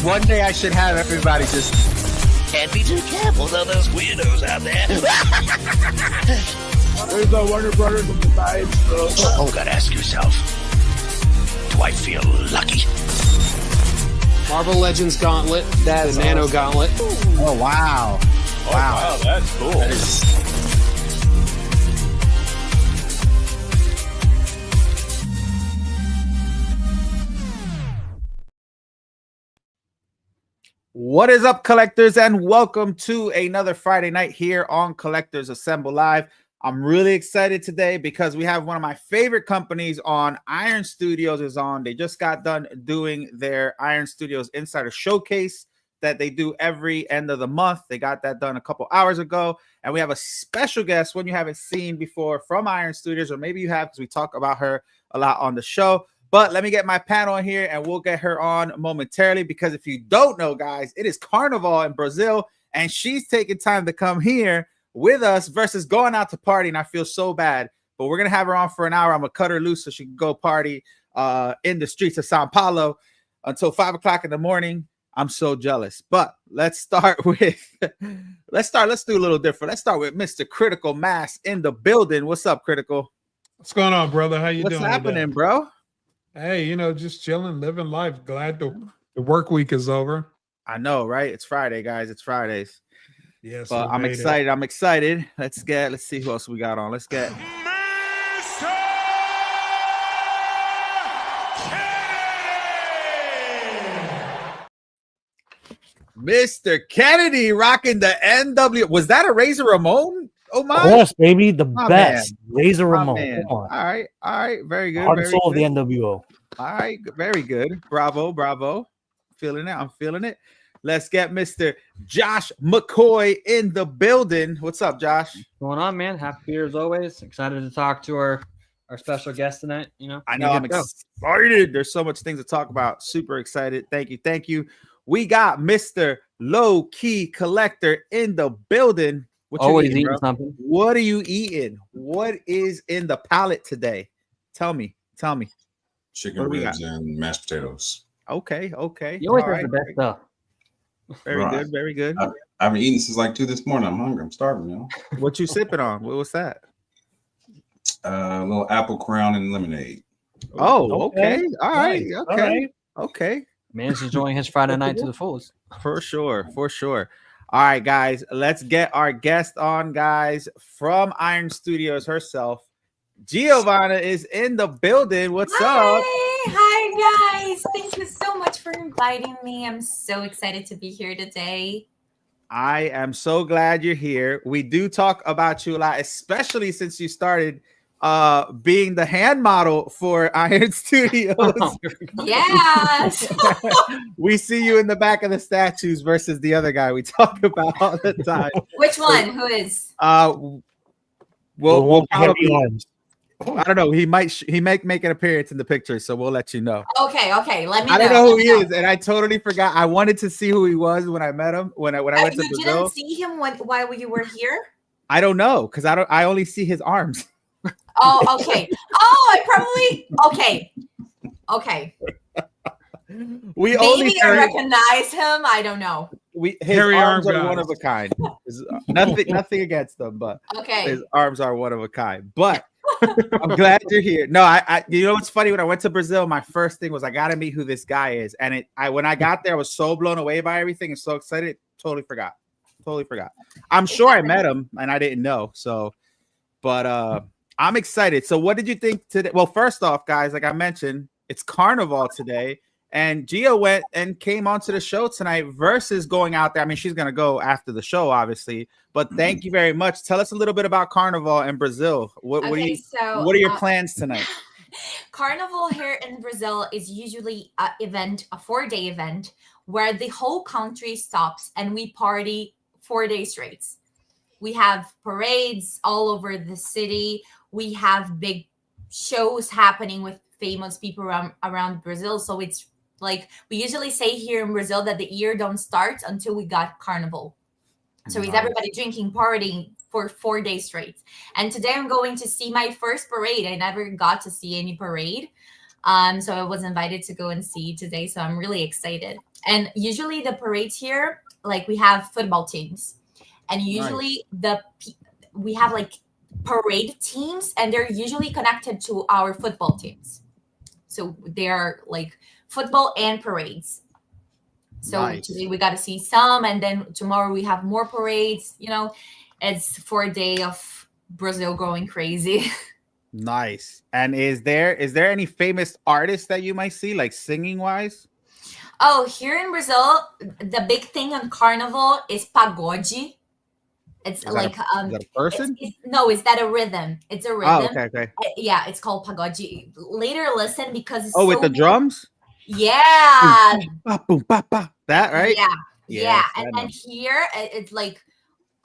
One day I should have everybody just... Can't be too careful, though, those weirdos out there. There's no Warner Brothers on the side. You gotta ask yourself, do I feel lucky? Marvel Legends Gauntlet, that is Nano Gauntlet. Oh, wow. Oh, wow, that's cool. That is... What is up, collectors, and welcome to another Friday night here on Collectors Assemble Live. I'm really excited today because we have one of my favorite companies on. Iron Studios is on. They just got done doing their Iron Studios Insider Showcase that they do every end of the month. They got that done a couple hours ago, and we have a special guest, one you haven't seen before, from Iron Studios, or maybe you have because we talk about her a lot on the show. But let me get my panel in here, and we'll get her on momentarily, because if you don't know, guys, it is Carnival in Brazil, and she's taking time to come here with us versus going out to party, and I feel so bad. But we're going to have her on for an hour. I'm going to cut her loose so she can go party in the streets of Sao Paulo until 5 o'clock in the morning. I'm so jealous. But let's start with, let's do a little different. Let's start with Mr. Critical Mass in the building. What's up, Critical? What's going on, brother? How you doing? What's happening, today? bro? Hey, just chilling, living life. Glad the work week is over. I know, right? It's Friday, guys. It's Fridays. Yes, but I'm excited. I'm excited. Let's see who else we got on. Let's get Mr. Kennedy rocking the NW. Was that a Razor Ramon? Oh my! Of course, baby, the best. Man. Razor Ramon. All right, very good. Heart very and soul good. of the NWO. All right, very good. Bravo. Feeling it. I'm feeling it. Let's get Mr. Josh McCoy in the building. What's up, Josh? What's going on, man? Happy to be here as always. Excited to talk to our special guest tonight. I know I'm excited. There's so much things to talk about. Super excited. Thank you. We got Mr. Low Key Collector in the building. What always eating something. What are you eating? What is in the palette today? Tell me. Chicken ribs and mashed potatoes. Okay. You always have the best stuff. Very good. I've been eating since like 2 this morning. I'm hungry. I'm starving, What you sipping on? What's that? A little apple crown and lemonade. Oh, okay. All right. Nice. Okay. Man's enjoying his Friday night to the fullest. For sure. All right, guys, let's get our guest on, guys, from Iron Studios herself. Giovanna is in the building. What's up? Hi, guys. Thank you so much for inviting me. I'm so excited to be here today. I am so glad you're here. We do talk about you a lot, especially since you started being the hand model for Iron Studios. Yes. We see you in the back of the statues versus the other guy we talk about all the time. Which one? Who is? We'll probably, I don't know. He might make an appearance in the picture, so we'll let you know. Okay. Let me know. I don't know who he is, and I totally forgot. I wanted to see who he was when I met him when I went to Brazil. You didn't see him while you were here? I don't know, because I only see his arms. Oh, okay. Okay. We maybe I recognize him. I don't know. His arms are one of a kind. Nothing against them, but okay, his arms are one of a kind. But I'm glad you're here. No, I you know what's funny? When I went to Brazil, my first thing was I gotta meet who this guy is, and when I got there, I was so blown away by everything and so excited. Totally forgot. I'm sure I met him and I didn't know. So, but I'm excited. So what did you think today? Well, first off, guys, like I mentioned, it's Carnival today, and Gia went and came onto the show tonight versus going out there. I mean, she's going to go after the show, obviously, but thank you very much. Tell us a little bit about Carnival in Brazil. What are your plans tonight? Carnival here in Brazil is usually a 4-day event where the whole country stops and we party 4 days straight. We have parades all over the city. We have big shows happening with famous people around Brazil. So it's like we usually say here in Brazil that the year don't start until we got Carnival. So it's everybody drinking, partying for 4 days straight. And today I'm going to see my first parade. I never got to see any parade. So I was invited to go and see today. So I'm really excited. And usually the parades here, like we have football teams, and usually we have like parade teams, and they're usually connected to our football teams. So they're like football and parades. So today we got to see some, and then tomorrow we have more parades. It's for a day of Brazil going crazy. Nice. And is there any famous artists that you might see, like singing wise? Oh, here in Brazil, the big thing on Carnival is pagode. It's like is that a person? No, is that a rhythm? It's a rhythm. Oh, okay. Yeah, it's called pagode. Later, listen, because it's with the drums. Yeah. Boom, ba, ba. That right? Yeah. And here it's like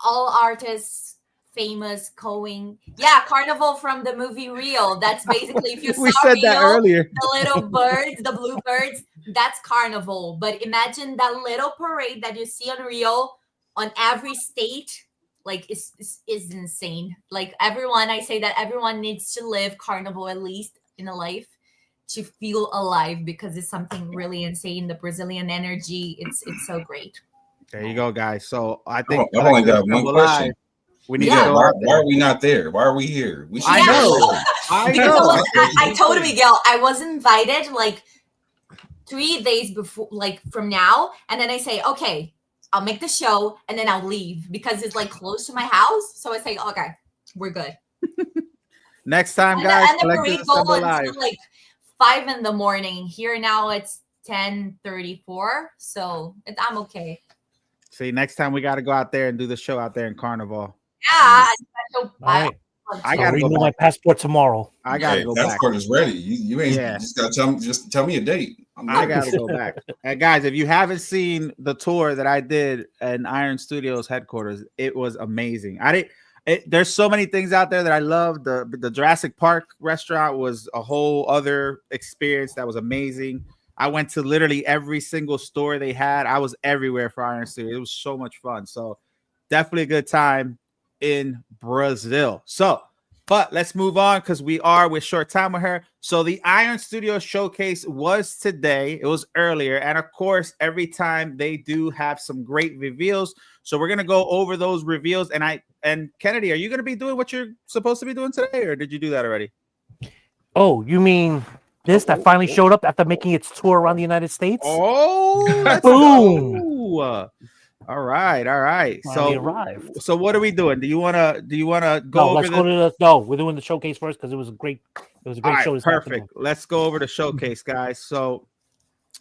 all artists famous going. Yeah, Carnival from the movie Rio. That's basically if you we saw said Rio, that earlier. The little birds, the bluebirds. That's Carnival. But imagine that little parade that you see on Rio on every state. Like is insane. Like I say that everyone needs to live Carnival at least in a life to feel alive, because it's something really insane. The Brazilian energy, it's so great. There you go, guys. So I think I've only got one question. We need to go. Why are we not there? Why are we here? We should. I know. I told Miguel I was invited like 3 days before, like from now, and then I say, okay, I'll make the show and then I'll leave because it's like close to my house. So I say, okay, we're good. Next time, guys. And the parade go until like 5 a.m. Here now it's 10:34, so I'm okay. See, next time we got to go out there and do the show out there in Carnival. Yeah. I got to renew my passport tomorrow. I got to go back. Passport is ready. You ain't just got to tell me a date. I got to go back. And guys, if you haven't seen the tour that I did in Iron Studios headquarters, it was amazing. There's so many things out there that I love. The Jurassic Park restaurant was a whole other experience that was amazing. I went to literally every single store they had. I was everywhere for Iron Studios. It was so much fun. So definitely a good time in Brazil. But let's move on because we're short time with her. So the Iron Studios showcase was today. It was earlier. And of course, every time they do have some great reveals. So we're going to go over those reveals. And Kennedy, are you going to be doing what you're supposed to be doing today, or did you do that already? Oh, you mean this that finally showed up after making its tour around the United States? Oh, boom. All right. So what are we doing? Do you want to go over we're doing the showcase first because it was a great show. Perfect. Let's go over the showcase, guys. So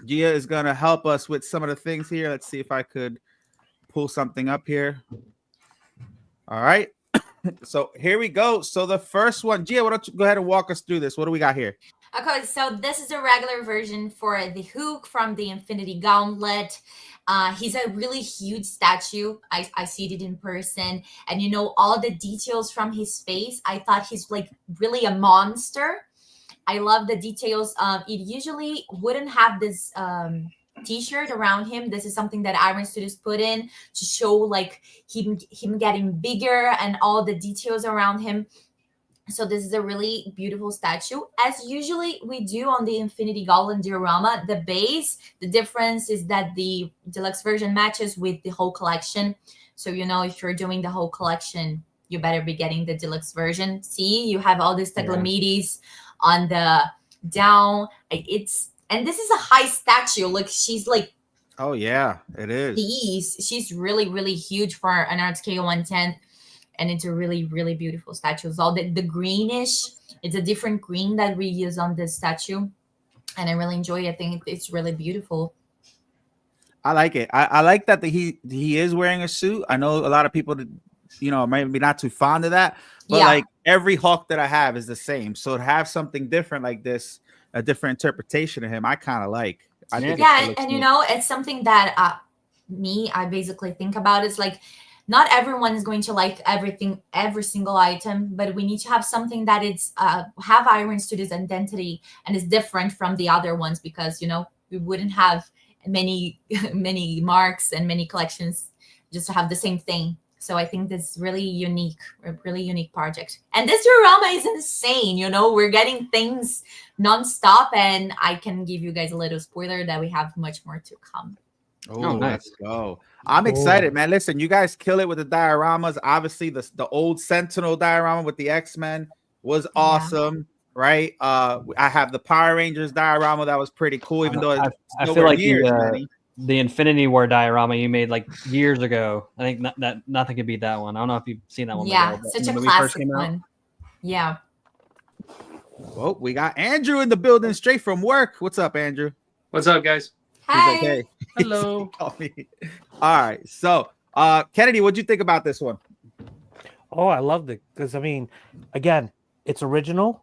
Gia is going to help us with some of the things here. Let's see if I could pull something up here. All right. So here we go. So the first one, Gia, why don't you go ahead and walk us through this? What do we got here? Okay, so this is a regular version for the Hook from the Infinity Gauntlet. He's a really huge statue. I see it in person, and all the details from his face. I thought he's like really a monster. I love the details. It usually wouldn't have this t-shirt around him. This is something that Iron Studios put in to show like him getting bigger and all the details around him. So this is a really beautiful statue, as usually we do on the Infinity Gauntlet diorama. The base, the difference is that the deluxe version matches with the whole collection. So if you're doing the whole collection, you better be getting the deluxe version. See, you have all these Taglamides on the down. And this is a high statue. Like she's like, oh yeah, it is. She's really, really huge for an RTK 110. And it's a really, really beautiful statue. It's all the greenish. It's a different green that we use on this statue. And I really enjoy it. I think it's really beautiful. I like it. I like that he is wearing a suit. I know a lot of people, maybe not too fond of that. But like every Hawk that I have is the same. So to have something different like this, a different interpretation of him, I kind of like. I think it's something that I basically think about. It's like, not everyone is going to like every single item, but we need to have something that it's have Iron Studios identity and is different from the other ones, because we wouldn't have many marks and many collections just to have the same thing. So I think this is a really unique project. And this diorama is insane. We're getting things nonstop, and I can give you guys a little spoiler that we have much more to come. Oh, nice. let's go. I'm excited, man. Listen, you guys kill it with the dioramas. Obviously, the old Sentinel diorama with the X-Men was awesome, right? I have the Power Rangers diorama that was pretty cool, even though it's I feel nowhere like near as many. the Infinity War diorama you made like years ago. I think that nothing could beat that one. I don't know if you've seen that one. Yeah, before, such when a the movie first classic came out. one. Yeah. Well, we got Andrew in the building straight from work. What's up, Andrew? What's up, guys? He's Hi. like, hey. Hello. Call me. All right. So, Kennedy, what'd you think about this one? Oh, I loved it because I mean, again, it's original.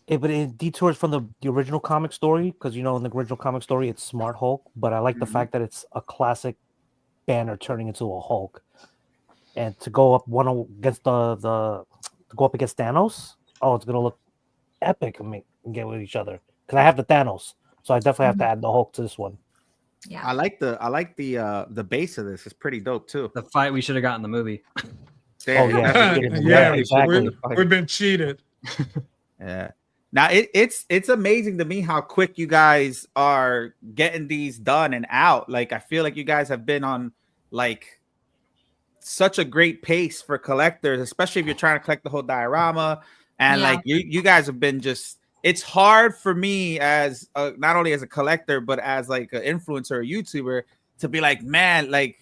But it detours from the original comic story because in the original comic story it's Smart Hulk, but I like the fact that it's a classic Banner turning into a Hulk, and to go up against to go up against Thanos. Oh, it's gonna look epic. I mean, get with each other because I have the Thanos, so I definitely have to add the Hulk to this one. Yeah. I like the base of this. It's pretty dope too. The fight we should have gotten in the movie. Oh yeah, Yeah, exactly. We've been cheated. Yeah. Now it's amazing to me how quick you guys are getting these done and out. Like I feel like you guys have been on like such a great pace for collectors, especially if you're trying to collect the whole diorama. And like you guys have been just. It's hard for me as not only as a collector but as like an influencer or YouTuber to be like, man, like.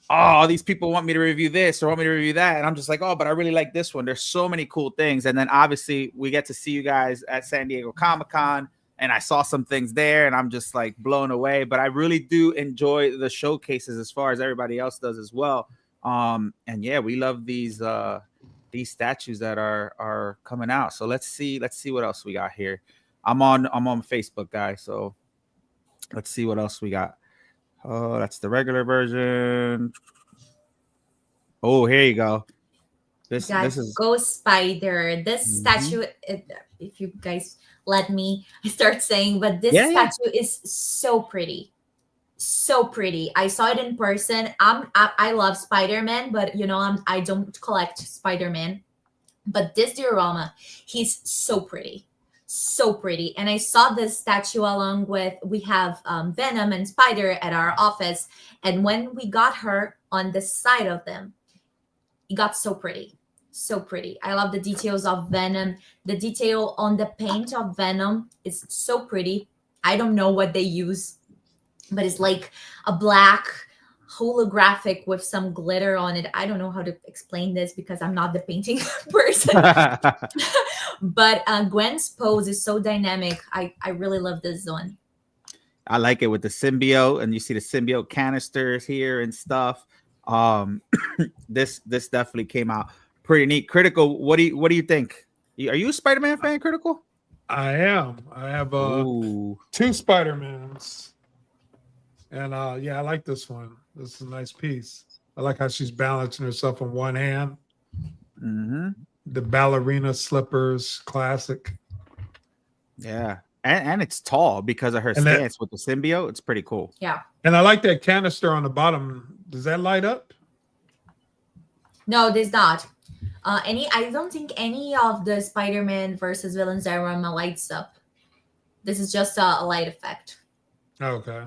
Oh, these people want me to review this or want me to review that. And I'm just like, oh, but I really like this one. There's so many cool things. And then obviously we get to see you guys at San Diego Comic-Con. And I saw some things there and I'm just like blown away. But I really do enjoy the showcases as far as everybody else does as well. And yeah, we love these statues that are coming out. So let's see what else we got here. I'm on Facebook, guys. So let's see what else we got. Oh, that's the regular version. Oh, here you go. This is Ghost Spider. This statue, if you guys let me start saying, but this statue is so pretty. So pretty. I saw it in person. I love Spider-Man, but I don't collect Spider-Man. But this diorama, he's so pretty. So pretty. And I saw this statue along with, we have Venom and Spider at our office. And when we got her on the side of them, it got so pretty. So pretty. I love the details of Venom. The detail on the paint of Venom is so pretty. I don't know what they use, but it's like a black holographic with some glitter on it. I don't know how to explain this because I'm not the painting person. But Gwen's pose is so dynamic. I really love this one. I like it with the symbiote, and you see the symbiote canisters here and stuff. This definitely came out pretty neat. Critical, what do you think? Are you a Spider-Man fan, Critical? I am. I have 2 Spider-Mans. And yeah, I like this one. This is a nice piece. I like how she's balancing herself on one hand. The ballerina slippers, classic. Yeah. And it's tall because of her stance with the symbiote. It's pretty cool. Yeah. And I like that canister on the bottom. Does that light up? No, there's not. I don't think any of the Spider-Man versus villains diorama lights up. This is just a light effect. Okay.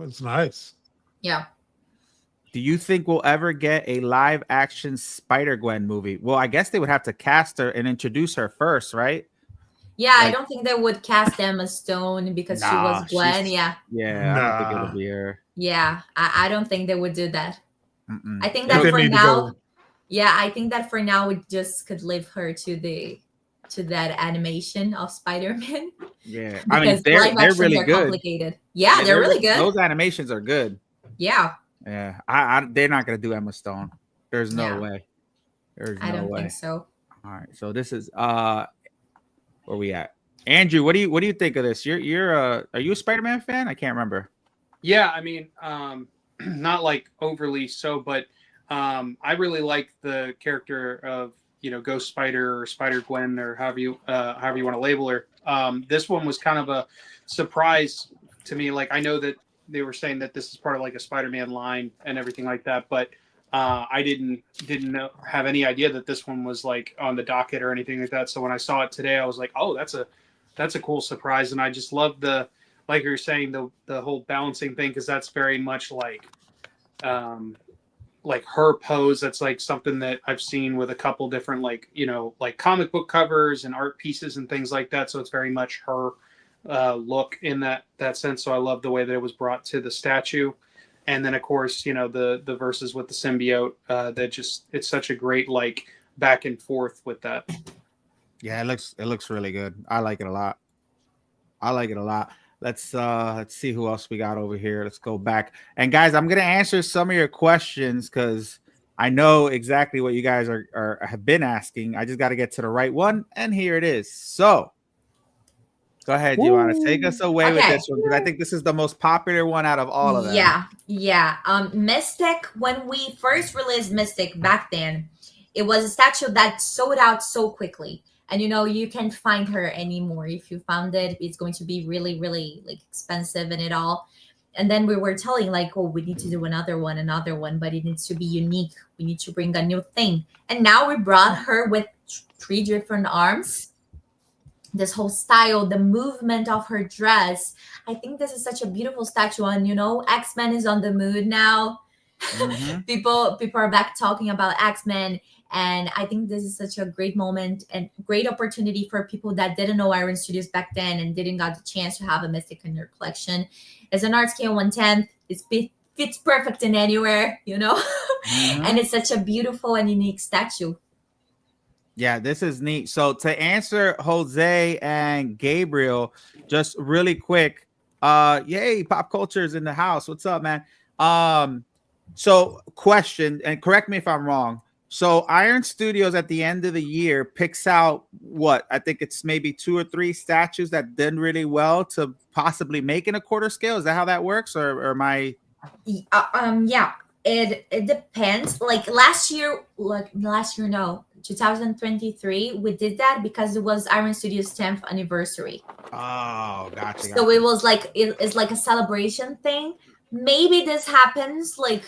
It's nice. Yeah. Do you think we'll ever get a live action Spider-Gwen movie? Well, I guess they would have to cast her and introduce her first, right? Yeah, I don't think they would cast Emma Stone because she was Gwen. Yeah. Yeah, I don't think it'll be her. Yeah, I don't think they would do that. I think But that they for need to now, go- I think that for now we just could leave her to that animation of Spider-Man. Yeah, I mean Because they're live really actions are good. complicated. Yeah, they're really good. Those animations are good. Yeah. Yeah, they're not gonna do Emma Stone. There's no way. There's no way. I don't think so. All right, so this is where we at? Andrew, what do you think of this? Are you a Spider-Man fan? I can't remember. Yeah, I mean, not like overly so, but I really like the character of Ghost Spider or Spider Gwen or however you want to label her. This one was kind of a surprise to me. Like I know that they were saying that this is part of like a Spider-Man line and everything like that, but I didn't have any idea that this one was like on the docket or anything like that. So when I saw it today, I was like, oh, that's a cool surprise, and I just love the like you're saying, the whole balancing thing, because that's very much like her pose. That's like something that I've seen with a couple different like comic book covers and art pieces and things like that. So it's very much her look in that sense. So I love the way that it was brought to the statue. And then of course, the verses with the symbiote, it's such a great like back and forth with that. Yeah, it looks really good. I like it a lot. Let's see who else we got over here. Let's go back. And guys, I'm gonna answer some of your questions because I know exactly what you guys have been asking. I just got to get to the right one, and here it is. So go ahead, Giovanna. Take us away with this one, because I think this is the most popular one out of all of them. Yeah. Mystic, when we first released Mystic back then, it was a statue that sold out so quickly. And you can't find her anymore. If you found it, it's going to be really, really like expensive and it all. And then we were telling like, oh, we need to do another one, but it needs to be unique. We need to bring a new thing. And now we brought her with 3 different arms. This whole style, the movement of her dress. I think this is such a beautiful statue. And X-Men is on the mood now. Mm-hmm. people are back talking about X-Men. And I think this is such a great moment and great opportunity for people that didn't know Iron Studios back then and didn't got the chance to have a Mystic in their collection. It's an art scale 1/10. It fits perfect in anywhere, Mm-hmm. And it's such a beautiful and unique statue. Yeah, this is neat. So to answer Jose and Gabriel, just really quick, yay, Pop Culture's in the house. What's up, man? So question, and correct me if I'm wrong. So Iron Studios at the end of the year picks out what? I think it's maybe 2 or 3 statues that did really well to possibly make in a quarter scale. Is that how that works? Or am I? Yeah, it depends. Like last year, no, 2023, we did that because it was Iron Studios 10th anniversary. Oh, gotcha. So it was like, it's like a celebration thing. Maybe this happens like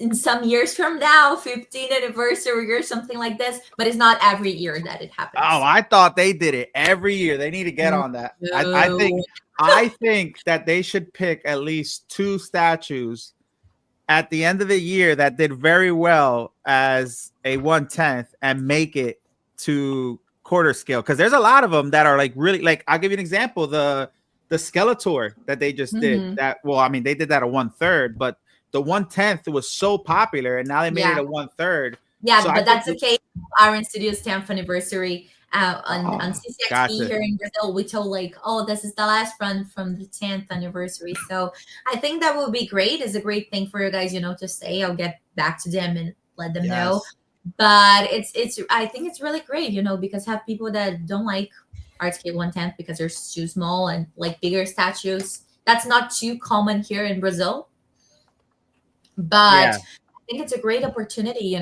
in some years from now, 15th anniversary or something like this, but it's not every year that it happens. Oh, I thought they did it every year. They need to get on that. No. I think that they should pick at least 2 statues at the end of the year that did very well as a 1/10 and make it to quarter scale, because there's a lot of them that are like really, like, I'll give you an example. The Skeletor that they just did, that, well, I mean, they did that a 1/3, but the 1/10 was so popular, and now they made it a 1/3. Yeah, so but that's okay. Iron Studios 10th anniversary on CCXP gotcha. Here in Brazil, we told like, oh, this is the last run from the 10th anniversary. So I think that would be great. It's a great thing for you guys, to say. I'll get back to them and let them know. But it's I think it's really great, because have people that don't like art scale 1/10 because they're too small and like bigger statues. That's not too common here in Brazil. But I think it's a great opportunity,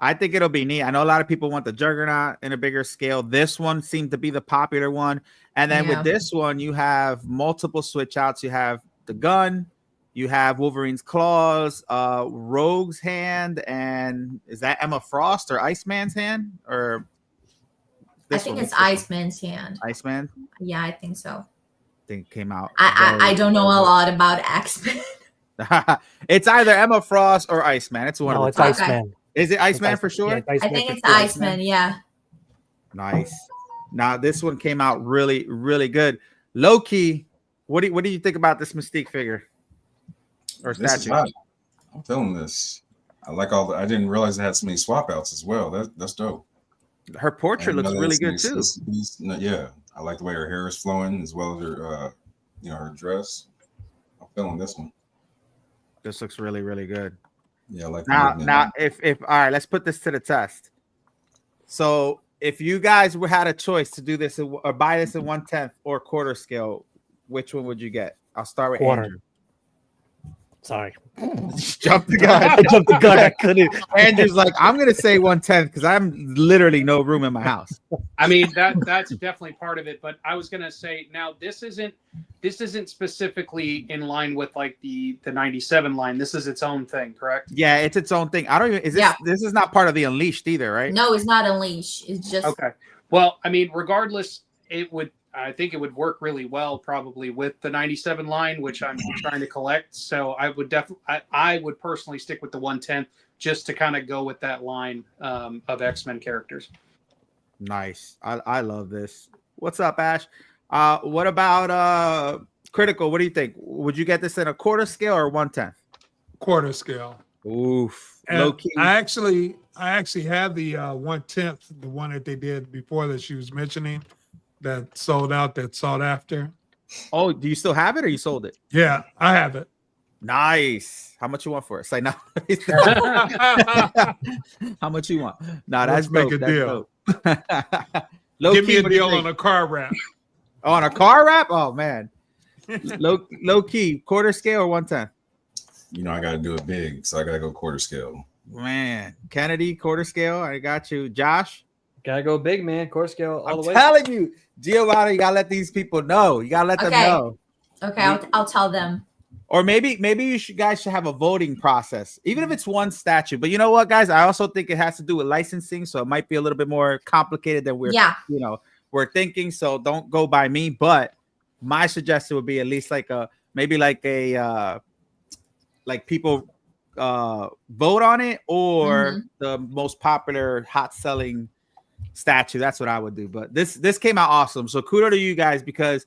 I think it'll be neat. I know a lot of people want the Juggernaut in a bigger scale. This one seemed to be the popular one. And then with this one, you have multiple switch outs. You have the gun, you have Wolverine's claws, Rogue's hand, and is that Emma Frost or Iceman's hand? Or I think it's Iceman's hand. Iceman? Yeah, I think so. I think it came out. I don't know a lot about X-Men. It's either Emma Frost or Iceman. It's one of the it's Iceman. Is it Iceman for sure? Yeah, Iceman I think it's Iceman, yeah. Nice. Now this one came out really, really good. Low-key, what do you think about this Mystique figure or statue? I'm feeling this. I like all the. I didn't realize it had so many swap outs as well. That's dope. Her portrait looks really good too. Yeah, I like the way her hair is flowing as well as her, her dress. I'm feeling this one. This looks really, really good. Yeah, like now if all right, let's put this to the test. So if you guys had a choice to do this or buy this in 1/10 or quarter scale, which one would you get? I'll start with quarter. Andrew. Sorry. Jump the gun. I jumped the gun. I couldn't. Andrew's like, I'm gonna say 1/10 because I'm literally no room in my house. I mean, that's definitely part of it. But I was gonna say, now this isn't specifically in line with like the 97 line. This is its own thing, correct? Yeah, it's its own thing. I don't even. This is not part of the Unleashed either, right? No, it's not Unleashed. It's just okay. Well, I mean, regardless, it would I think it would work really well probably with the 97 line, which I'm trying to collect. So I would definitely, I would personally stick with the 110 just to kind of go with that line of X-Men characters. Nice. I love this. What's up, Ash? What about Critical? What do you think? Would you get this in a quarter scale or 1/10? Quarter scale. Oof. And Low key. I actually have the 1/10, the one that they did before that she was mentioning, that sold out, that sought after. Oh, do you still have it or you sold it? Yeah, I have it. Nice. How much you want for it? Say no. How much you want? No, that's Let's make dope. a That's deal. Low Give key, me a what do you deal think? on a car wrap. Oh, on a car wrap? Oh man. Low key, quarter scale or 1/10? You know, I got to do it big, so I got to go quarter scale. Man, Kennedy, quarter scale. I got you. Josh? Gotta go big, man. Quarter scale all I'm the way. telling you, Giovanna, you gotta let these people know. You gotta let them know. Okay, I'll tell them. Or maybe you guys should have a voting process, even if it's one statue. But you know what, guys? I also think it has to do with licensing, so it might be a little bit more complicated than we're thinking. So don't go by me. But my suggestion would be at least like people vote on it, or the most popular hot selling statue. That's what I would do. But this came out awesome. So kudos to you guys, because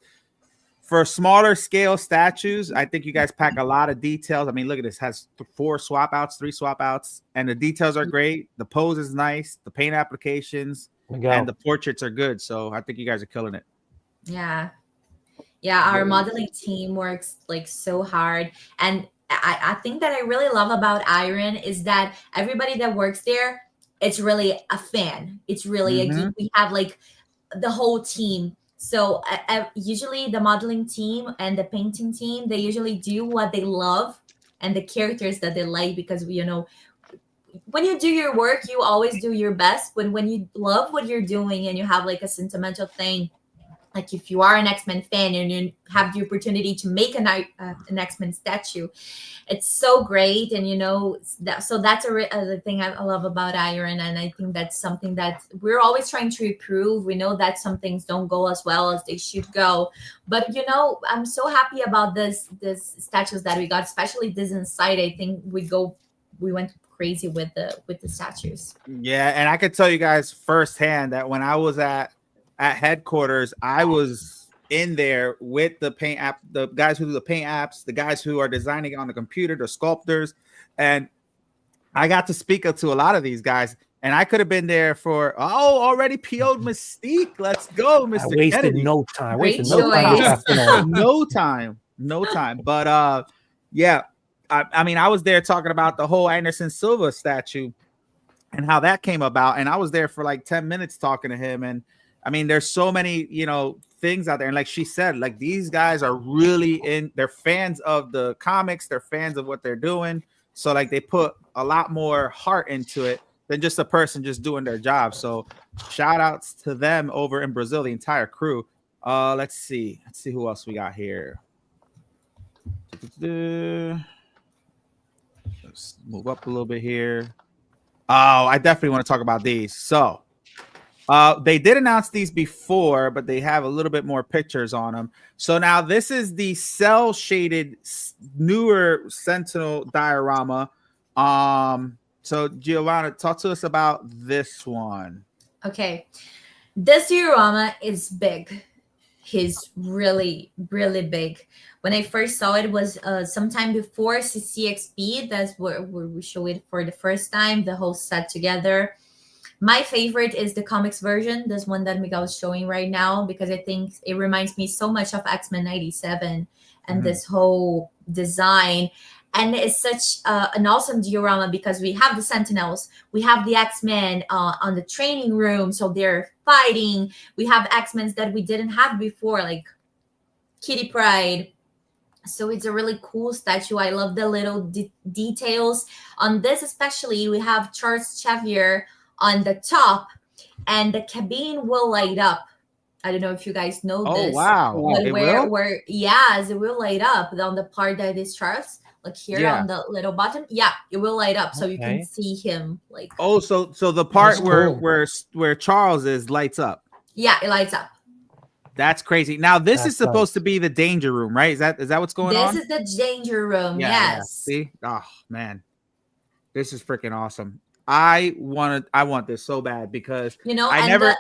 for smaller scale statues, I think you guys pack a lot of details. I mean, look at this. It has 3 swap outs, and the details are great. The pose is nice. The paint applications and the portraits are good. So I think you guys are killing it. Yeah. Our modeling team works like so hard, and I think that I really love about Iron is that everybody that works there, it's really a fan. It's really a geek. We have like the whole team. So usually the modeling team and the painting team, they usually do what they love and the characters that they like, because when you do your work, you always do your best. When you love what you're doing and you have like a sentimental thing, like if you are an X-Men fan and you have the opportunity to make an X-Men statue, it's so great. And so that's the thing I love about Iron, and I think that's something that we're always trying to improve. We know that some things don't go as well as they should go, but I'm so happy about this statues that we got, especially this inside. I think we went crazy with the statues. Yeah, and I could tell you guys firsthand that when I was at headquarters, I was in there with the paint app, the guys who do the paint apps, the guys who are designing on the computer, the sculptors, and I got to speak to a lot of these guys. And I could have been there for already PO'd Mystique. Let's go, Mr. I wasted Kennedy. no time. No time. But yeah, I mean, I was there talking about the whole Anderson Silva statue and how that came about, and I was there for like 10 minutes talking to him. And I mean, there's so many, things out there. And like she said, like these guys are really they're fans of the comics. They're fans of what they're doing. So like they put a lot more heart into it than just a person just doing their job. So shout outs to them over in Brazil, the entire crew. Let's see who else we got here. Let's move up a little bit here. Oh, I definitely want to talk about these. So they did announce these before, but they have a little bit more pictures on them. So now this is the cell shaded newer Sentinel diorama. So Giovanna, talk to us about this one. Okay, this diorama is big. He's really, really big. When I first saw it was sometime before CCXP. That's where we show it for the first time, the whole set together. My favorite is the comics version, this one that Miguel is showing right now, because I think it reminds me so much of X-Men 97 and this whole design. And it's such an awesome diorama because we have the Sentinels, we have the X-Men on the training room, so they're fighting. We have X-Men that we didn't have before, like Kitty Pryde. So it's a really cool statue. I love the little details on this, especially. We have Charles Xavier on the top, and the cabin will light up. I don't know if you guys know this. Oh wow! But it will light up on the part that is Charles, like here on the little bottom. Yeah, it will light up, so you can see him. Like so the part where Charles is lights up. Yeah, it lights up. That's crazy. Now this That's is supposed to be the danger room, right? Is that what's going on? This is the danger room. Yeah, Yes. See? Oh man. This is freaking awesome. I want this so bad because You know, I and never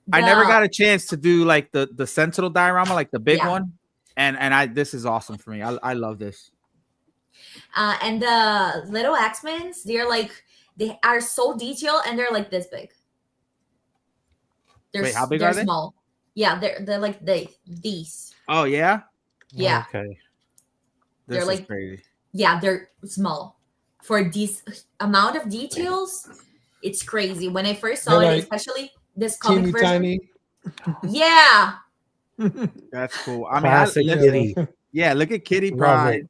the- got a chance to do like the Sentinel diorama, like the big Yeah. one. And this is awesome for me. I love this. And the little X-Men's, they are so detailed and they're like this big. Wait, how big they're are they? Small. Yeah, they're like these. Oh yeah? Yeah. Okay. This is like- crazy. Yeah, they're small. For this amount of details, it's crazy. When I first saw They're it, like especially this comic Teeny version. tiny. Yeah. That's cool. I mean, Classic Kitty. yeah, look at Kitty Love Pryde. it.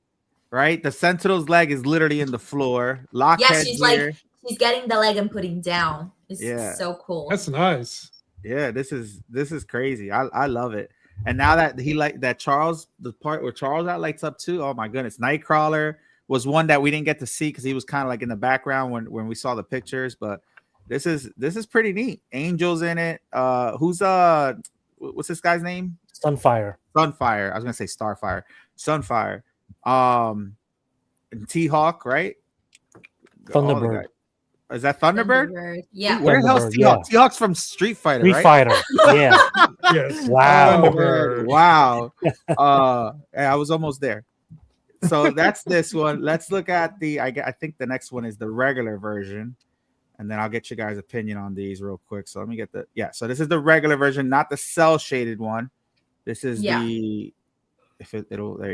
Right? The Sentinel's leg is literally in the floor. Yeah, Lockhead she's here. she's getting the leg and putting down. It's Yeah. so cool. That's nice. Yeah, this is crazy. I love it. And now that he Charles, the part where Charles that lights up too. Oh my goodness. Nightcrawler was one that we didn't get to see because he was kind of like in the background when we saw the pictures. But this is pretty neat. Angel's in it. Who's what's this guy's name? Sunfire. Sunfire. I was gonna say Starfire. Sunfire. And T-Hawk, right? All the Thunderbird. guys. Is that Thunderbird? Yeah. Where the hell's Thunderbird, T-Hawk? yeah. T-Hawk's from Street Fighter, Street right? Fighter. Yeah. Yes. Wow. Thunderbird. Wow. I was almost there. So that's this one. Let's look at I think the next one is the regular version. And then I'll get you guys' opinion on these real quick. So let me get so this is the regular version, not the cell shaded one. This is there you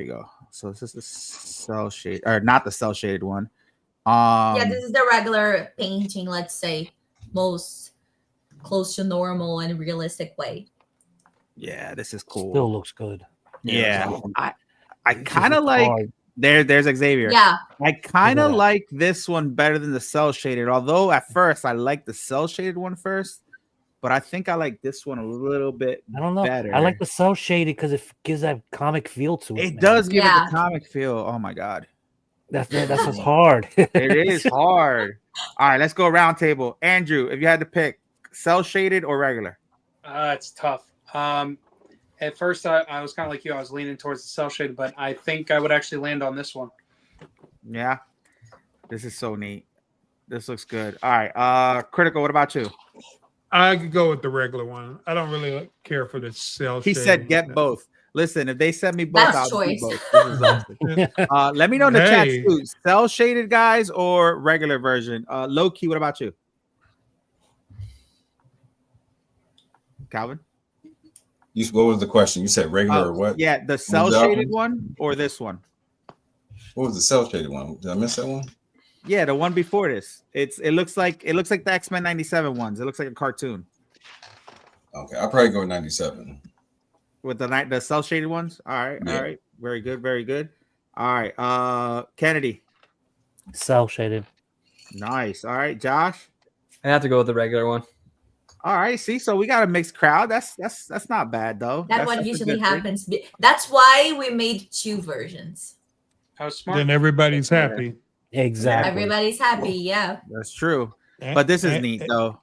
go. So this is the cell shade, or not the cell shaded one. This is the regular painting, let's say, most close to normal and realistic way. Yeah, this is cool. Still looks good. Yeah. I kind of like hard. there's Xavier. Yeah. I kind of Yeah. like this one better than the cell shaded, although at first I liked the cell shaded one first, but I think I like this one a little bit I don't know. better. I like the cell shaded because it gives that comic feel to it. It man. does give it Yeah. the comic feel. Oh my god. That's what's hard. It is hard. All right, let's go round table. Andrew, if you had to pick cell shaded or regular. It's tough. At first, I was kind of like you. I was leaning towards the cell shade, but I think I would actually land on this one. Yeah. This is so neat. This looks good. All right. Critical, what about you? I could go with the regular one. I don't really care for the cell He shading. said get both. Listen, if they send me both, That's I'll do choice. both. This is awesome. Let me know in the chat Hey. too. Cell shaded guys or regular version. Low-key, what about you? Calvin? What was the question? You said regular or what? Yeah, the cell shaded one or this one? What was the cell shaded one? Did I miss that one? Yeah, the one before this. It looks like the X-Men 97 ones. It looks like a cartoon. Okay, I'll probably go 97. With the cell shaded ones. All right, Yeah. all right. Very good, very good. All right. Kennedy. Cell shaded. Nice. All right, Josh. I have to go with the regular one. All right, see, so we got a mixed crowd. That's not bad though. That's That's what a usually good thing. happens. That's why we made 2 versions. I was smart. Then everybody's happy. Exactly. Everybody's happy. Yeah. That's true. But this is And- neat though.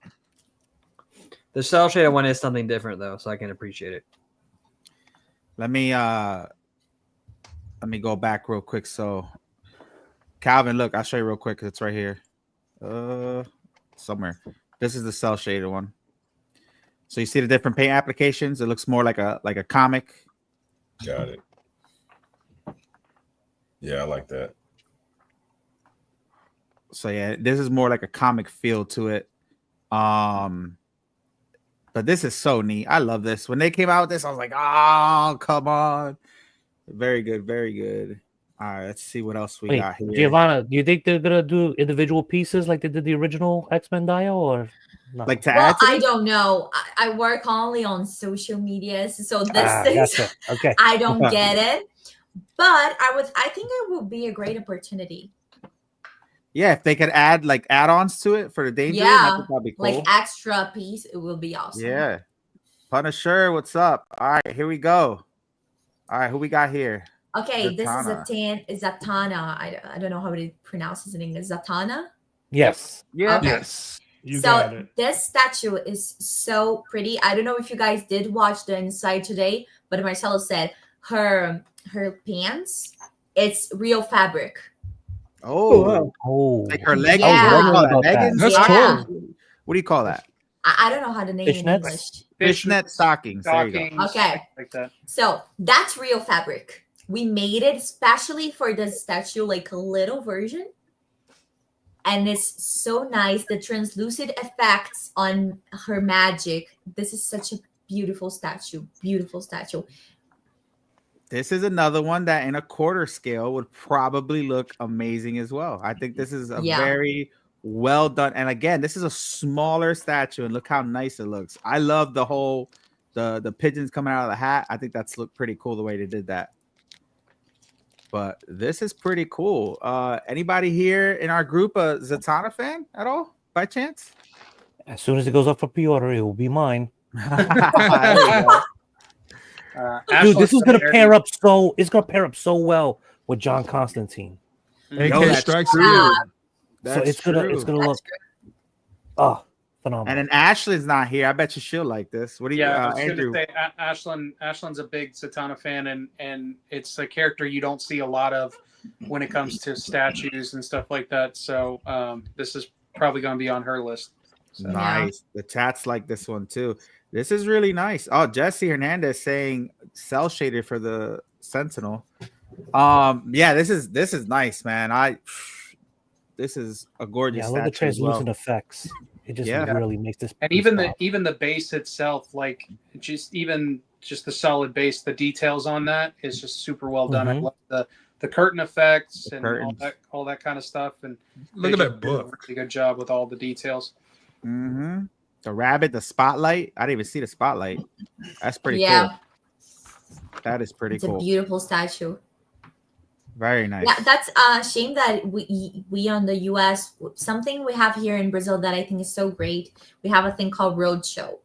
The cell shaded one is something different though, so I can appreciate it. Let me go back real quick. So Calvin, look, I'll show you real quick because it's right here. Somewhere. This is the cell shaded one. So you see the different paint applications. It looks more like a comic. Got it. Yeah, I like that. So yeah, this is more like a comic feel to it. But this is so neat. I love this. When they came out with this, I was like, oh, come on. Very good, very good. All right, let's see what else we Wait, got here. Giovanna, do you think they're gonna do individual pieces like they did the original X-Men Dio, or no? Like to Well, add to I it? don't know. I work only on social media, so this Gotcha. Okay. I don't get it. But I think it would be a great opportunity. Yeah, if they could add like add-ons to it for the danger, Yeah, that'd be cool. like extra piece, it will be awesome. Yeah. Punisher, what's up? All right, here we go. All right, who we got here? Okay, this Zatanna. is Zatanna. I don't know how to pronounce his name. Is Zatanna? Yes. Yeah. Okay. Yes. You so got it. this statue is so pretty. I don't know if you guys did watch the inside today, but Marcelo said her pants, it's real fabric. Oh, Oh, like her I leggings. Yeah. What do you call that? About that. Leggings? That's Yeah. cool. What do you call that? I don't know how to name it in Fishnets? English. Fishnet stockings. There you go. Stockings, Okay. like that. So that's real fabric. We made it especially for the statue, like a little version. And it's so nice. The translucent effects on her magic. This is such a beautiful statue. Beautiful statue. This is another one that in a quarter scale would probably look amazing as well. I think this is a very well done. And again, this is a smaller statue, and look how nice it looks. I love the whole the pigeons coming out of the hat. I think that's looked pretty cool the way they did that. But this is pretty cool. Anybody here in our group a Zatanna fan at all by chance? As soon as it goes up for pre-order, it will be mine. Dude, this is gonna pair up so. It's gonna pair up so well with John Constantine. AK strikes true. again. So it's gonna look. Oh, phenomenal. And then Ashlyn's not here. I bet you she'll like this. What do you, I was Andrew? gonna say Ashlyn's a big Zatanna fan, and it's a character you don't see a lot of when it comes to statues and stuff like that. So this is probably gonna be on her list. So. Nice. The chat's like this one too. This is really nice. Oh, Jesse Hernandez saying cell shaded for the Sentinel. Yeah, this is nice, man. This is a gorgeous. Yeah, I love the translucent effects. It just really makes this. And even the base itself, like just the solid base, the details on that is just super well done. I love the curtain effects and all that kind of stuff. And look at that book. A really good job with all the details. Mm-hmm. The rabbit, the spotlight. I didn't even see the spotlight. That's pretty cool. That is pretty cool. It's a beautiful statue. Very nice. Yeah, that's a shame that we on the US, something we have here in Brazil that I think is so great. We have a thing called Roadshow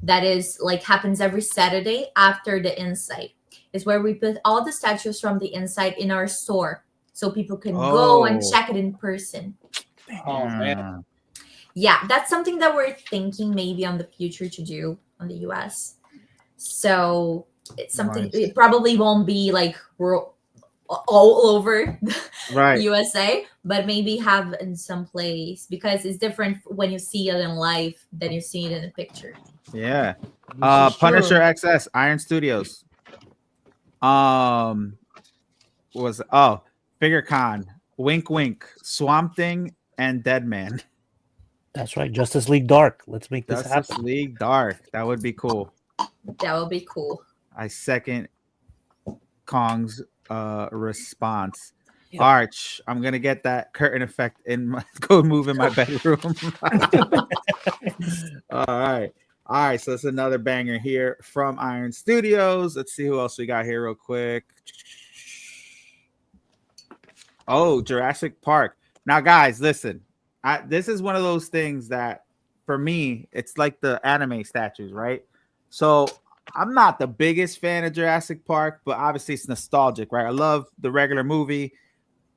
that is like happens every Saturday after the Insight. It's where we put all the statues from the Insight in our store so people can go and check it in person. Oh man. Yeah, that's something that we're thinking maybe on the future to do on the US. So it's something it probably won't be like we're all over USA, but maybe have in some place because it's different when you see it in life than you see it in a picture. Yeah. Punisher XS, Iron Studios. Figure Con, Wink Wink, Swamp Thing, and Deadman. That's right. Justice League Dark. Let's make this happen. Justice League Dark. That would be cool. That would be cool. I second Kong's response. Yep. Arch, I'm gonna get that curtain effect in my move in my bedroom. All right. So it's another banger here from Iron Studios. Let's see who else we got here real quick. Oh, Jurassic Park. Now, guys, listen. This is one of those things that, for me, it's like the anime statues, right? So I'm not the biggest fan of Jurassic Park, but obviously it's nostalgic, right? I love the regular movie.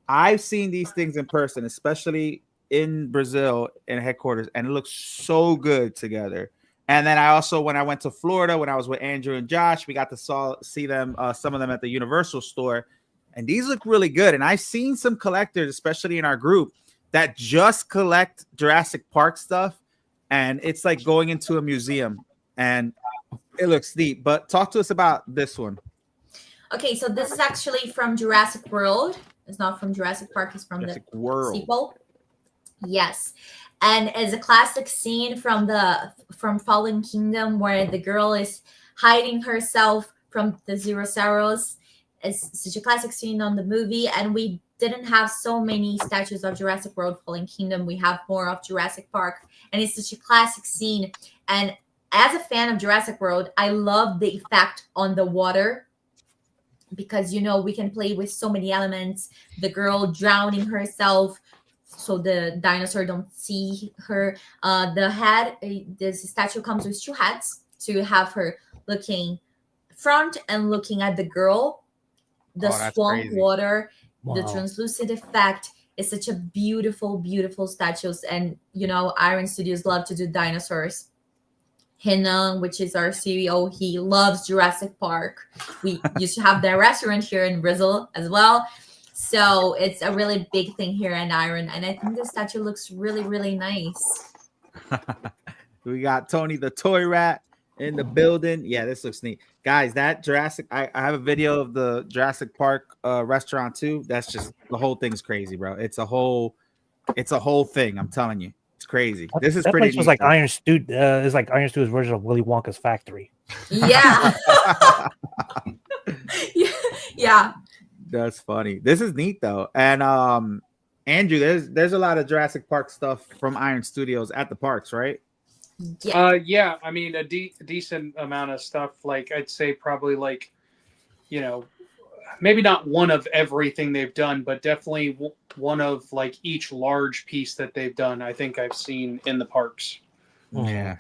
I've seen these things in person, especially in Brazil in headquarters, and it looks so good together. And then I also, when I went to Florida, when I was with Andrew and Josh, we got to see them, some of them at the Universal store, and these look really good. And I've seen some collectors, especially in our group, that just collect Jurassic Park stuff, and it's like going into a museum, and it looks neat. But talk to us about this one. Okay, so this is actually from Jurassic World. It's not from Jurassic Park. It's from Jurassic the World. Sequel. Yes, and it's a classic scene from Fallen Kingdom where the girl is hiding herself from the Zerosaurus. It's such a classic scene on the movie, and we didn't have so many statues of Jurassic World Fallen Kingdom. We have more of Jurassic Park, and it's such a classic scene. And as a fan of Jurassic World, I love the effect on the water because, you know, we can play with so many elements. The girl drowning herself so the dinosaur don't see her. The head, this statue comes with two heads. So you have her looking front and looking at the girl. The swamp water, the translucent effect It's such a beautiful, beautiful statues. And you know, Iron Studios love to do dinosaurs. Henan, which is our CEO, he loves Jurassic Park. We used to have their restaurant here in Brazil as well. So it's a really big thing here in Iron. And I think the statue looks really, really nice. We got Tony the Toy Rat in the building. Yeah, this looks neat. Guys, that Jurassic, I have a video of the Jurassic Park restaurant too. That's just, the whole thing's crazy, bro. It's a whole thing. I'm telling you. It's crazy. This is that pretty place was neat, like though. Iron Studio. It's like Iron Studio's version of Willy Wonka's factory. Yeah. Yeah. That's funny. This is neat though. And Andrew, there's a lot of Jurassic Park stuff from Iron Studios at the parks, right? Yeah. I mean, a decent amount of stuff. Like I'd say probably like, you know, maybe not one of everything they've done, but definitely one of like each large piece that they've done. I think I've seen in the parks. Yeah.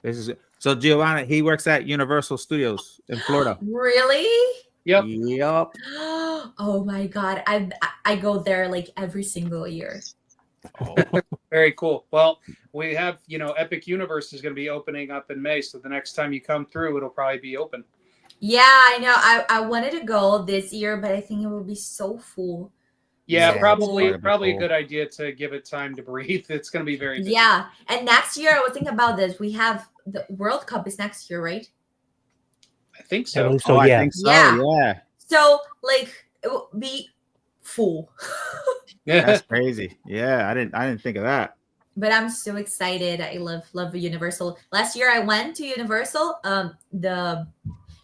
This is so Giovanna, he works at Universal Studios in Florida. Really? Yep. Oh my God. I go there like every single year. Very cool. Well, we have, you know, Epic Universe is going to be opening up in May. So the next time you come through, it'll probably be open. Yeah, I know. I wanted to go this year, but I think it will be so full. Yeah, So probably cool. a good idea to give it time to breathe. It's going to be very busy. Yeah. And next year, I was thinking about this. We have the World Cup is next year, right? I think so. I think so. Yeah. So, like, it will be full. That's crazy. Yeah, I didn't think of that. But I'm so excited. I love Universal. Last year, I went to Universal. The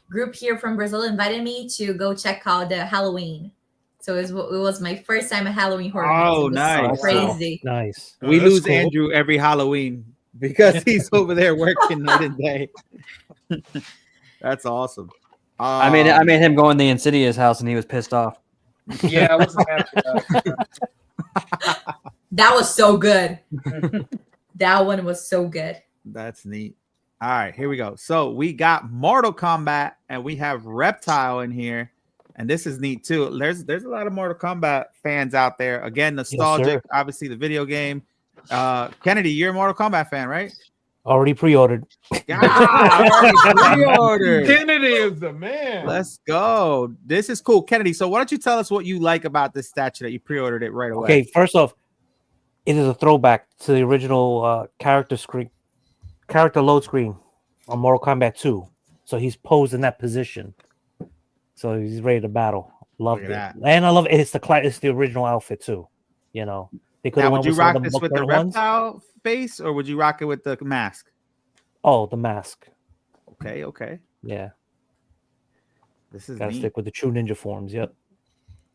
group here from Brazil invited me to go check out the Halloween. So it was my first time at Halloween Horror Nights. Oh, It was nice. so crazy. Nice. We lose Andrew every Halloween because he's over there working night and day. That's awesome. I made him go in the Insidious house and he was pissed off. Yeah, I wasn't happy about it. That was so good. That one was so good. That's neat. All right, here we go. So we got Mortal Kombat and we have Reptile in here. And this is neat too. There's a lot of Mortal Kombat fans out there. Again, nostalgic, obviously the video game. Kennedy, you're a Mortal Kombat fan, right? Already pre-ordered. Already pre-ordered. Kennedy is the man. Let's go. This is cool. Kennedy, so why don't you tell us what you like about this statue that you pre-ordered it right away? Okay, first off, it is a throwback to the original character load screen on Mortal Kombat 2. So he's posed in that position. So he's ready to battle. Loved it. And I love it. It's the original outfit too. You know, they could have would you rock this with the ones. reptile face or would you rock it with the mask? Oh, the mask. Okay. Yeah. This is gotta neat. stick with the true ninja forms. Yep.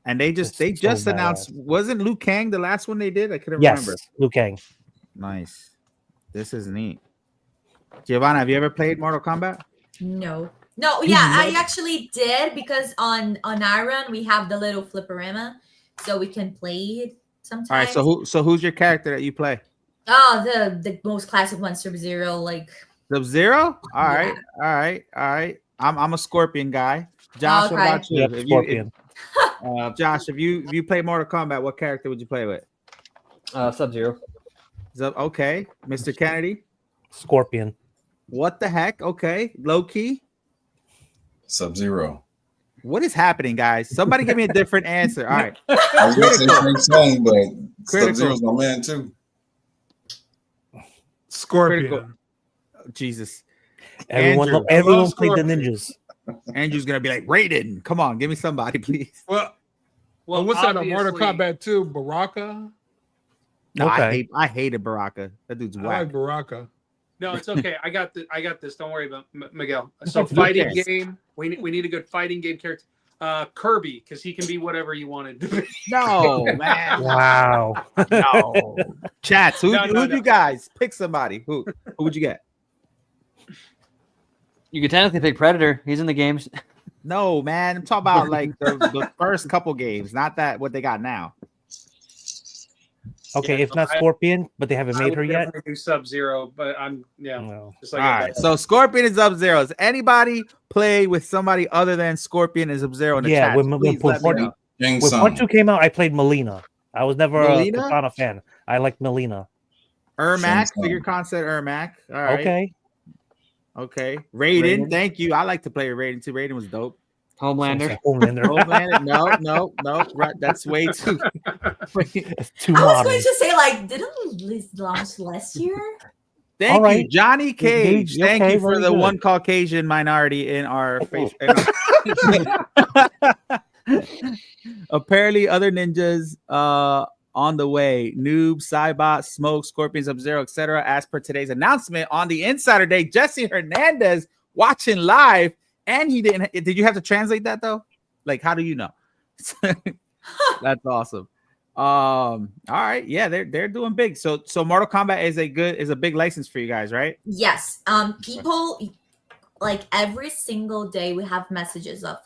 And they just announced, wasn't Liu Kang the last one they did? I couldn't remember. Liu Kang. Nice. This is neat. Giovanna, have you ever played Mortal Kombat? No, yeah, I actually did because on Iron we have the little flipperama, so we can play it sometimes. All right, so who's your character that you play? Oh, the most classic one, Sub-Zero, like Sub-Zero? All right. I'm a Scorpion guy. Josh, what about you? Yep, Scorpion. Josh, if you play Mortal Kombat, what character would you play with? Sub-Zero. Okay, Mr. Kennedy. Scorpion. What the heck? Okay, low key. Sub-Zero. What is happening, guys? Somebody give me a different answer. All right. I was going to say Shang Tsung, but Sub-Zero's my man too. Scorpion. Critical. Jesus. Everyone played the ninjas. Andrew's gonna be like, Raiden, come on, give me somebody, please. Well, what's that on Mortal Kombat 2? Baraka? No, okay. I hated Baraka. That dude's whack. I like Baraka. No, it's okay. I got this. Don't worry about Miguel. So fighting game. We need a good fighting game character. Kirby, because he can be whatever you wanted to be. No, man. Wow. No. Chats, who you guys? Pick somebody. Who would you get? You could technically pick Predator. He's in the games. No, man. I'm talking about like the first couple games, not that what they got now. Okay, if not Scorpion, but they haven't made her yet. Do Sub-Zero, but I'm just like all right. So Scorpion is Sub-Zero. Does anybody play with somebody other than Scorpion and Sub-Zero in the chat? When part 2 came out, I played Melina. I was never a Melina? Katana fan. I like Melina. Ermac, Shinsan. figure concept Ermac. All right. Okay. Okay. Raiden. Raiden. Thank you. I like to play Raiden too. Raiden was dope. Homelander. Homelander. Homelander. No. Right. That's way too. It's too I was modern. going to say, like, didn't we launch last year? Thank All you, right. Johnny Cage. Gage, Thank okay, you for very the good. one Caucasian minority in our face. Apparently, other ninjas on the way. Noob, Cybot, Smoke, Scorpion, Sub-Zero, etc. As per today's announcement on the Insider Day, Jesse Hernandez watching live, and he didn't. Did you have to translate that though? Like, how do you know? That's awesome. All right, yeah, they're doing big. So Mortal Kombat is a big license for you guys, right? Yes. People, like, every single day we have messages of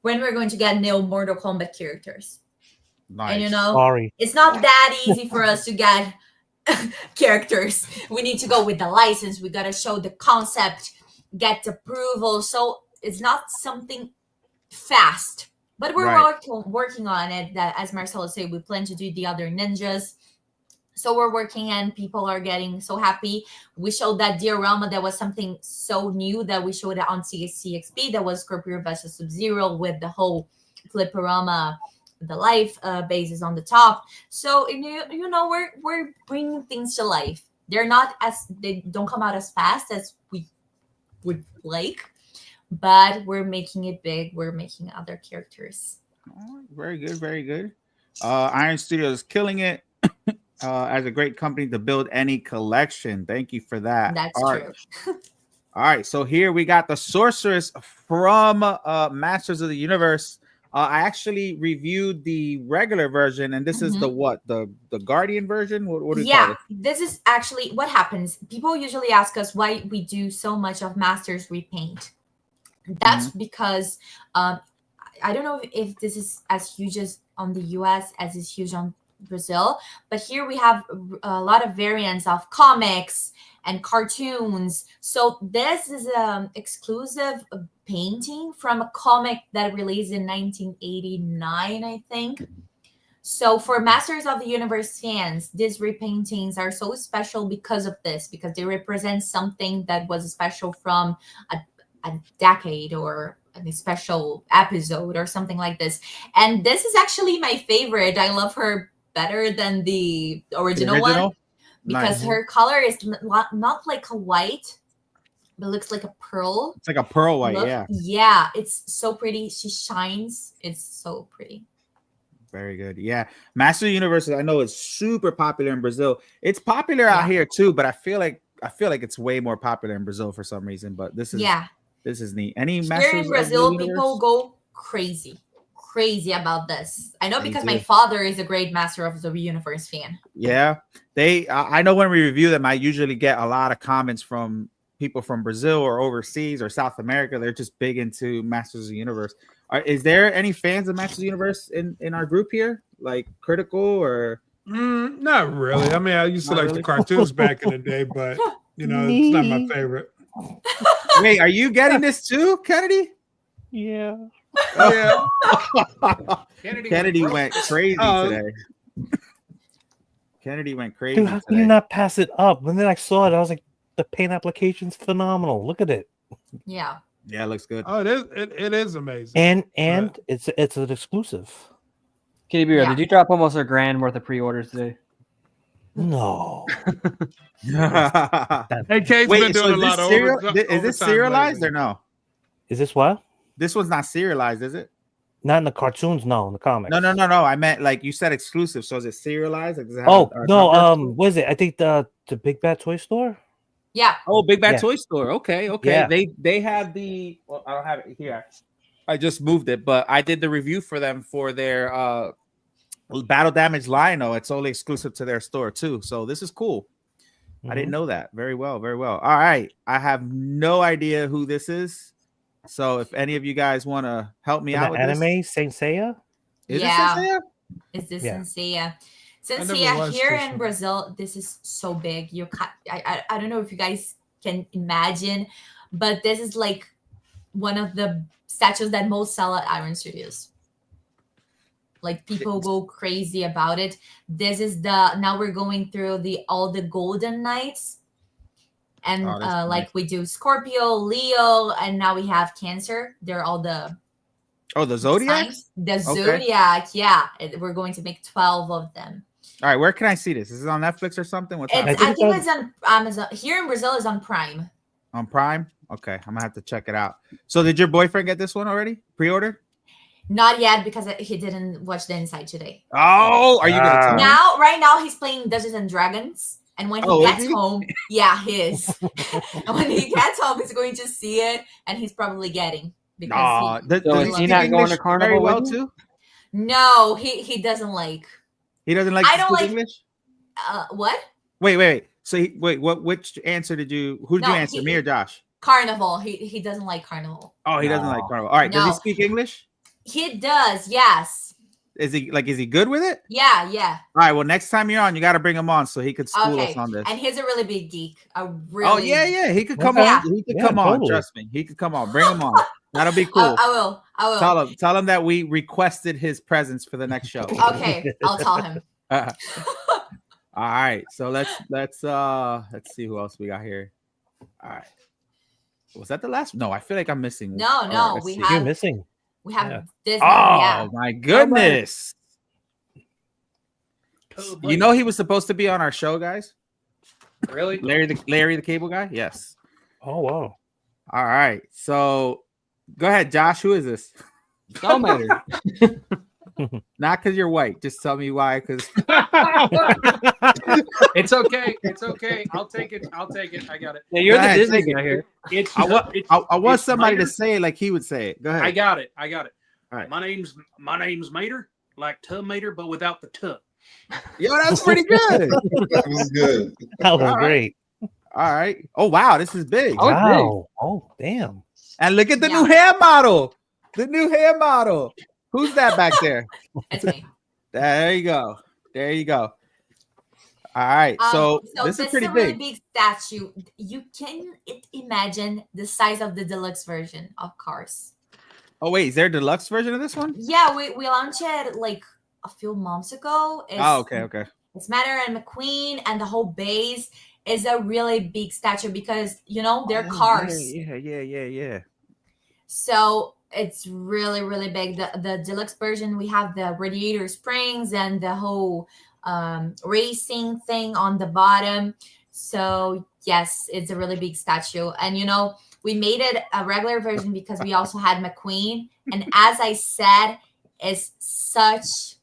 when we're going to get new Mortal Kombat characters. Nice. And you know, Sorry. it's not that easy for us to get characters. We need to go with the license. We got to show the concept, get approval. So it's not something fast, but we're working on it. That, as Marcelo said, we plan to do the other ninjas. So we're working, and people are getting so happy. We showed that diorama that was something so new that we showed it on CXP. That was Scorpion versus Sub-Zero with the whole fliporama, the life bases on the top. So you know we're bringing things to life. They don't come out as fast as we would like, but we're making it big. We're making other characters. Oh, very good, very good. Iron Studios is killing it. As a great company to build any collection. Thank you for that. That's All true. Right. All right, so here we got the Sorceress from Masters of the Universe. I actually reviewed the regular version, and this is the what? The Guardian version? What do you call it? This is actually what happens. People usually ask us why we do so much of Masters repaint. That's because I don't know if this is as huge as on the US as is huge on Brazil, but here we have a lot of variants of comics and cartoons. So this is an exclusive painting from a comic that released in 1989, I think. So for Masters of the Universe fans, these repaintings are so special because of this, because they represent something that was special from a decade or a special episode or something like this. And this is actually my favorite. I love her better than the original one because her color is not like a white, but looks like a pearl. It's like a pearl white. Yeah, it's so pretty. She shines. It's so pretty. Very good. Yeah, Master Universe, I know it's super popular in Brazil. It's popular out here too, but I feel like it's way more popular in Brazil for some reason. But this is neat. Any Masters here in Brazil, people go crazy about this. I know because my father is a great Master of the Universe fan. Yeah, I know when we review them, I usually get a lot of comments from people from Brazil or overseas or South America. They're just big into Masters of the Universe. Is there any fans of Masters of the Universe in our group here, like critical or? Not really. I mean, I used to like the cartoons back in the day, but you know, it's not my favorite. Wait, are you getting this too, Kennedy? Yeah. Yeah. Kennedy went crazy today. Kennedy went crazy. Dude, how can you not pass it up? And then I saw it, I was like, the paint application's phenomenal. Look at it. Yeah. Yeah, it looks good. Oh, it is amazing. And it's an exclusive. Can you be real? Did you drop almost $1,000 worth of pre-orders today? No. Hey, Kate's been doing a lot of Is this serialized or no? Is this what? This one's not serialized, is it? Not in the cartoons, no. In the comics. No. I meant like you said exclusive. So is it serialized? Like, no. What is it? I think the Big Bad Toy Store. Yeah. Oh, Big Bad Toy Store. Okay. Yeah. They have the. Well, I don't have it here. I just moved it, but I did the review for them for their Battle Damage Lino. It's only exclusive to their store too. So this is cool. I didn't know that. Very well. All right. I have no idea who this is. So if any of you guys want to help me out with anime, Saint Seiya? Is it Saint Seiya? Is this Saint Seiya? Saint Seiya here in Brazil, this is so big. I don't know if you guys can imagine, but this is like one of the statues that most sell at Iron Studios. Like people go crazy about it. This is now we're going through all the golden nights. And like we do Scorpio, Leo, and now we have Cancer. They're all the Zodiac. The Zodiac, yeah. We're going to make 12 of them. All right, where can I see this? Is it on Netflix or something? What's I think it's on Amazon. Here in Brazil, is on Prime. On Prime? Okay, I'm gonna have to check it out. So, did your boyfriend get this one already? Pre-ordered? Not yet, because he didn't watch the inside today. Oh, are you gonna tell me? Right now he's playing Dungeons and Dragons. And when he gets home, yeah, he is. And when he gets home, he's going to see it, and he's probably getting because is he not going to Carnival well too? No, he doesn't like. He doesn't like. I don't like English. What? Wait. So which answer did you? Who did you answer? Me or Josh? Carnival. He doesn't like Carnival. Oh, he doesn't like Carnival. All right. Does he speak English? He does. Yes. Is he good with it? Yeah. All right. Well, next time you're on, you got to bring him on so he could school us on this. And he's a really big geek. Oh yeah. He could come on. He could come on. Trust me. He could come on. Bring him on. That'll be cool. I will. Tell him that we requested his presence for the next show. Okay, I'll tell him. All right. So let's see who else we got here. All right. Was that the last? No, I feel like I'm missing. No, You're missing. We have Disney. Oh my goodness! You know he was supposed to be on our show, guys. Really? Larry the Cable Guy? Yes. Oh wow. All right. So go ahead, Josh. Who is this? Don't matter. Not because you're white. Just tell me why. Because it's okay. It's okay. I'll take it. I got it. Yeah, you're the Disney guy here. I want somebody to say it like he would say it. Go ahead. I got it. All right. My name's Mater, like Tub Mater, but without the tub. Yo, that's pretty good. That was good. That was great. All right. Oh wow, this is big. Wow. Oh damn. And look at the new hair model. The new hair model. Who's that back there? It's me. There you go. All right. So this is pretty really big. Big statue. You can imagine the size of the deluxe version of Cars. Oh wait, is there a deluxe version of this one? Yeah, we launched it like a few months ago. Okay. It's Matter and McQueen, and the whole base is a really big statue because they're cars. Yeah. So it's really, really big. The deluxe version, we have the radiator springs and the whole racing thing on the bottom. So yes, it's a really big statue. And we made it a regular version because we also had McQueen. And as I said, it's such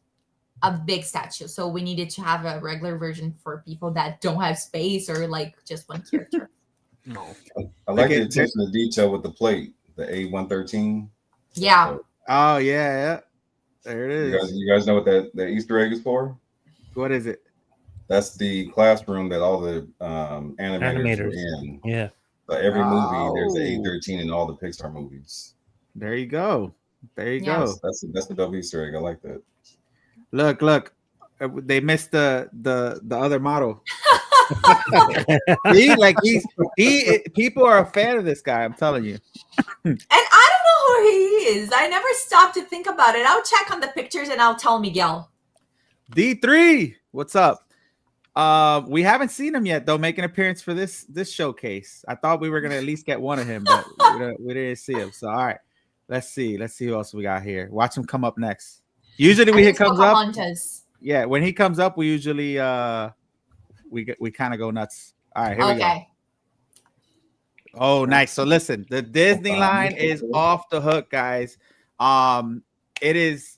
a big statue. So we needed to have a regular version for people that don't have space or like just one character. I like the attention to detail with the plate, the A113. Yeah. Oh yeah. There it is. You guys know what that Easter egg is for? What is it? That's the classroom that all the animators were in. Yeah. So every movie, there's an A13 in all the Pixar movies. There you go. Go. That's the double Easter egg. I like that. Look. They missed the other model. People are a fan of this guy. I'm telling you. And I don't know who he is. I never stopped to think about it. I'll check on the pictures and I'll tell Miguel. D3, what's up? We haven't seen him yet, though, make an appearance for this showcase. I thought we were gonna at least get one of him, but we didn't see him. So all right, let's see who else we got here. Watch him come up next. Usually when he comes up, yeah, when he comes up, we usually we kind of go nuts. All right, here we go. Oh, nice. So listen, the Disney line is off the hook, guys. It is.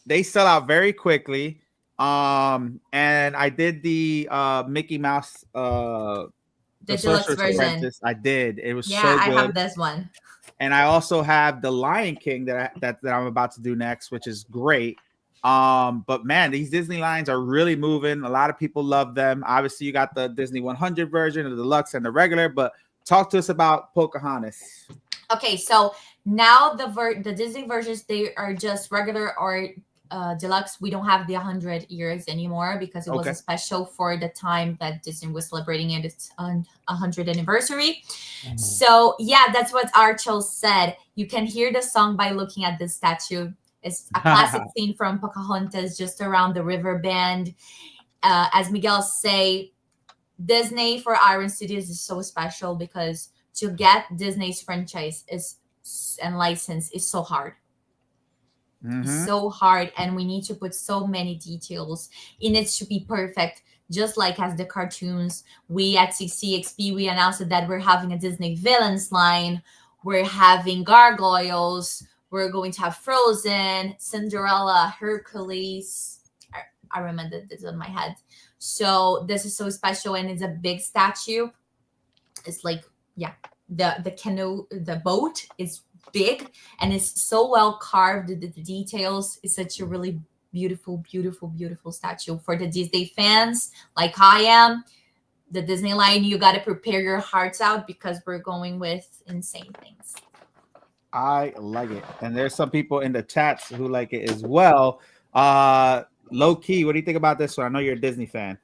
They sell out very quickly. And I did the Mickey Mouse the deluxe version. I did. It was so good. I have this one. And I also have the Lion King that I'm about to do next, which is great. But man, these Disney lines are really moving. A lot of people love them. Obviously, you got the Disney 100 version, the deluxe, and the regular. But talk to us about Pocahontas. Okay, so now the Disney versions, they are just regular or deluxe. We don't have the 100 years anymore because it was a special for the time that Disney was celebrating its 100th anniversary. Mm-hmm. So yeah, that's what Archel said. You can hear the song by looking at the statue. It's a classic scene from Pocahontas, just around the river bend. As Miguel say, Disney for Iron Studios is so special because to get Disney's franchise and license is so hard. It's so hard, and we need to put so many details in it to be perfect. Just like as the cartoons, we at CCXP, we announced that we're having a Disney villains line. We're having gargoyles. We're going to have Frozen, Cinderella, Hercules. I remember this on my head. So this is so special, and it's a big statue. It's like, the canoe, the boat is big, and it's so well carved. The details is such a really beautiful statue for the Disney fans like I am. The Disney line, you got to prepare your hearts out because we're going with insane things. I like it, and there's some people in the chats who like it as well. Low key, what do you think about this one? I know you're a Disney fan.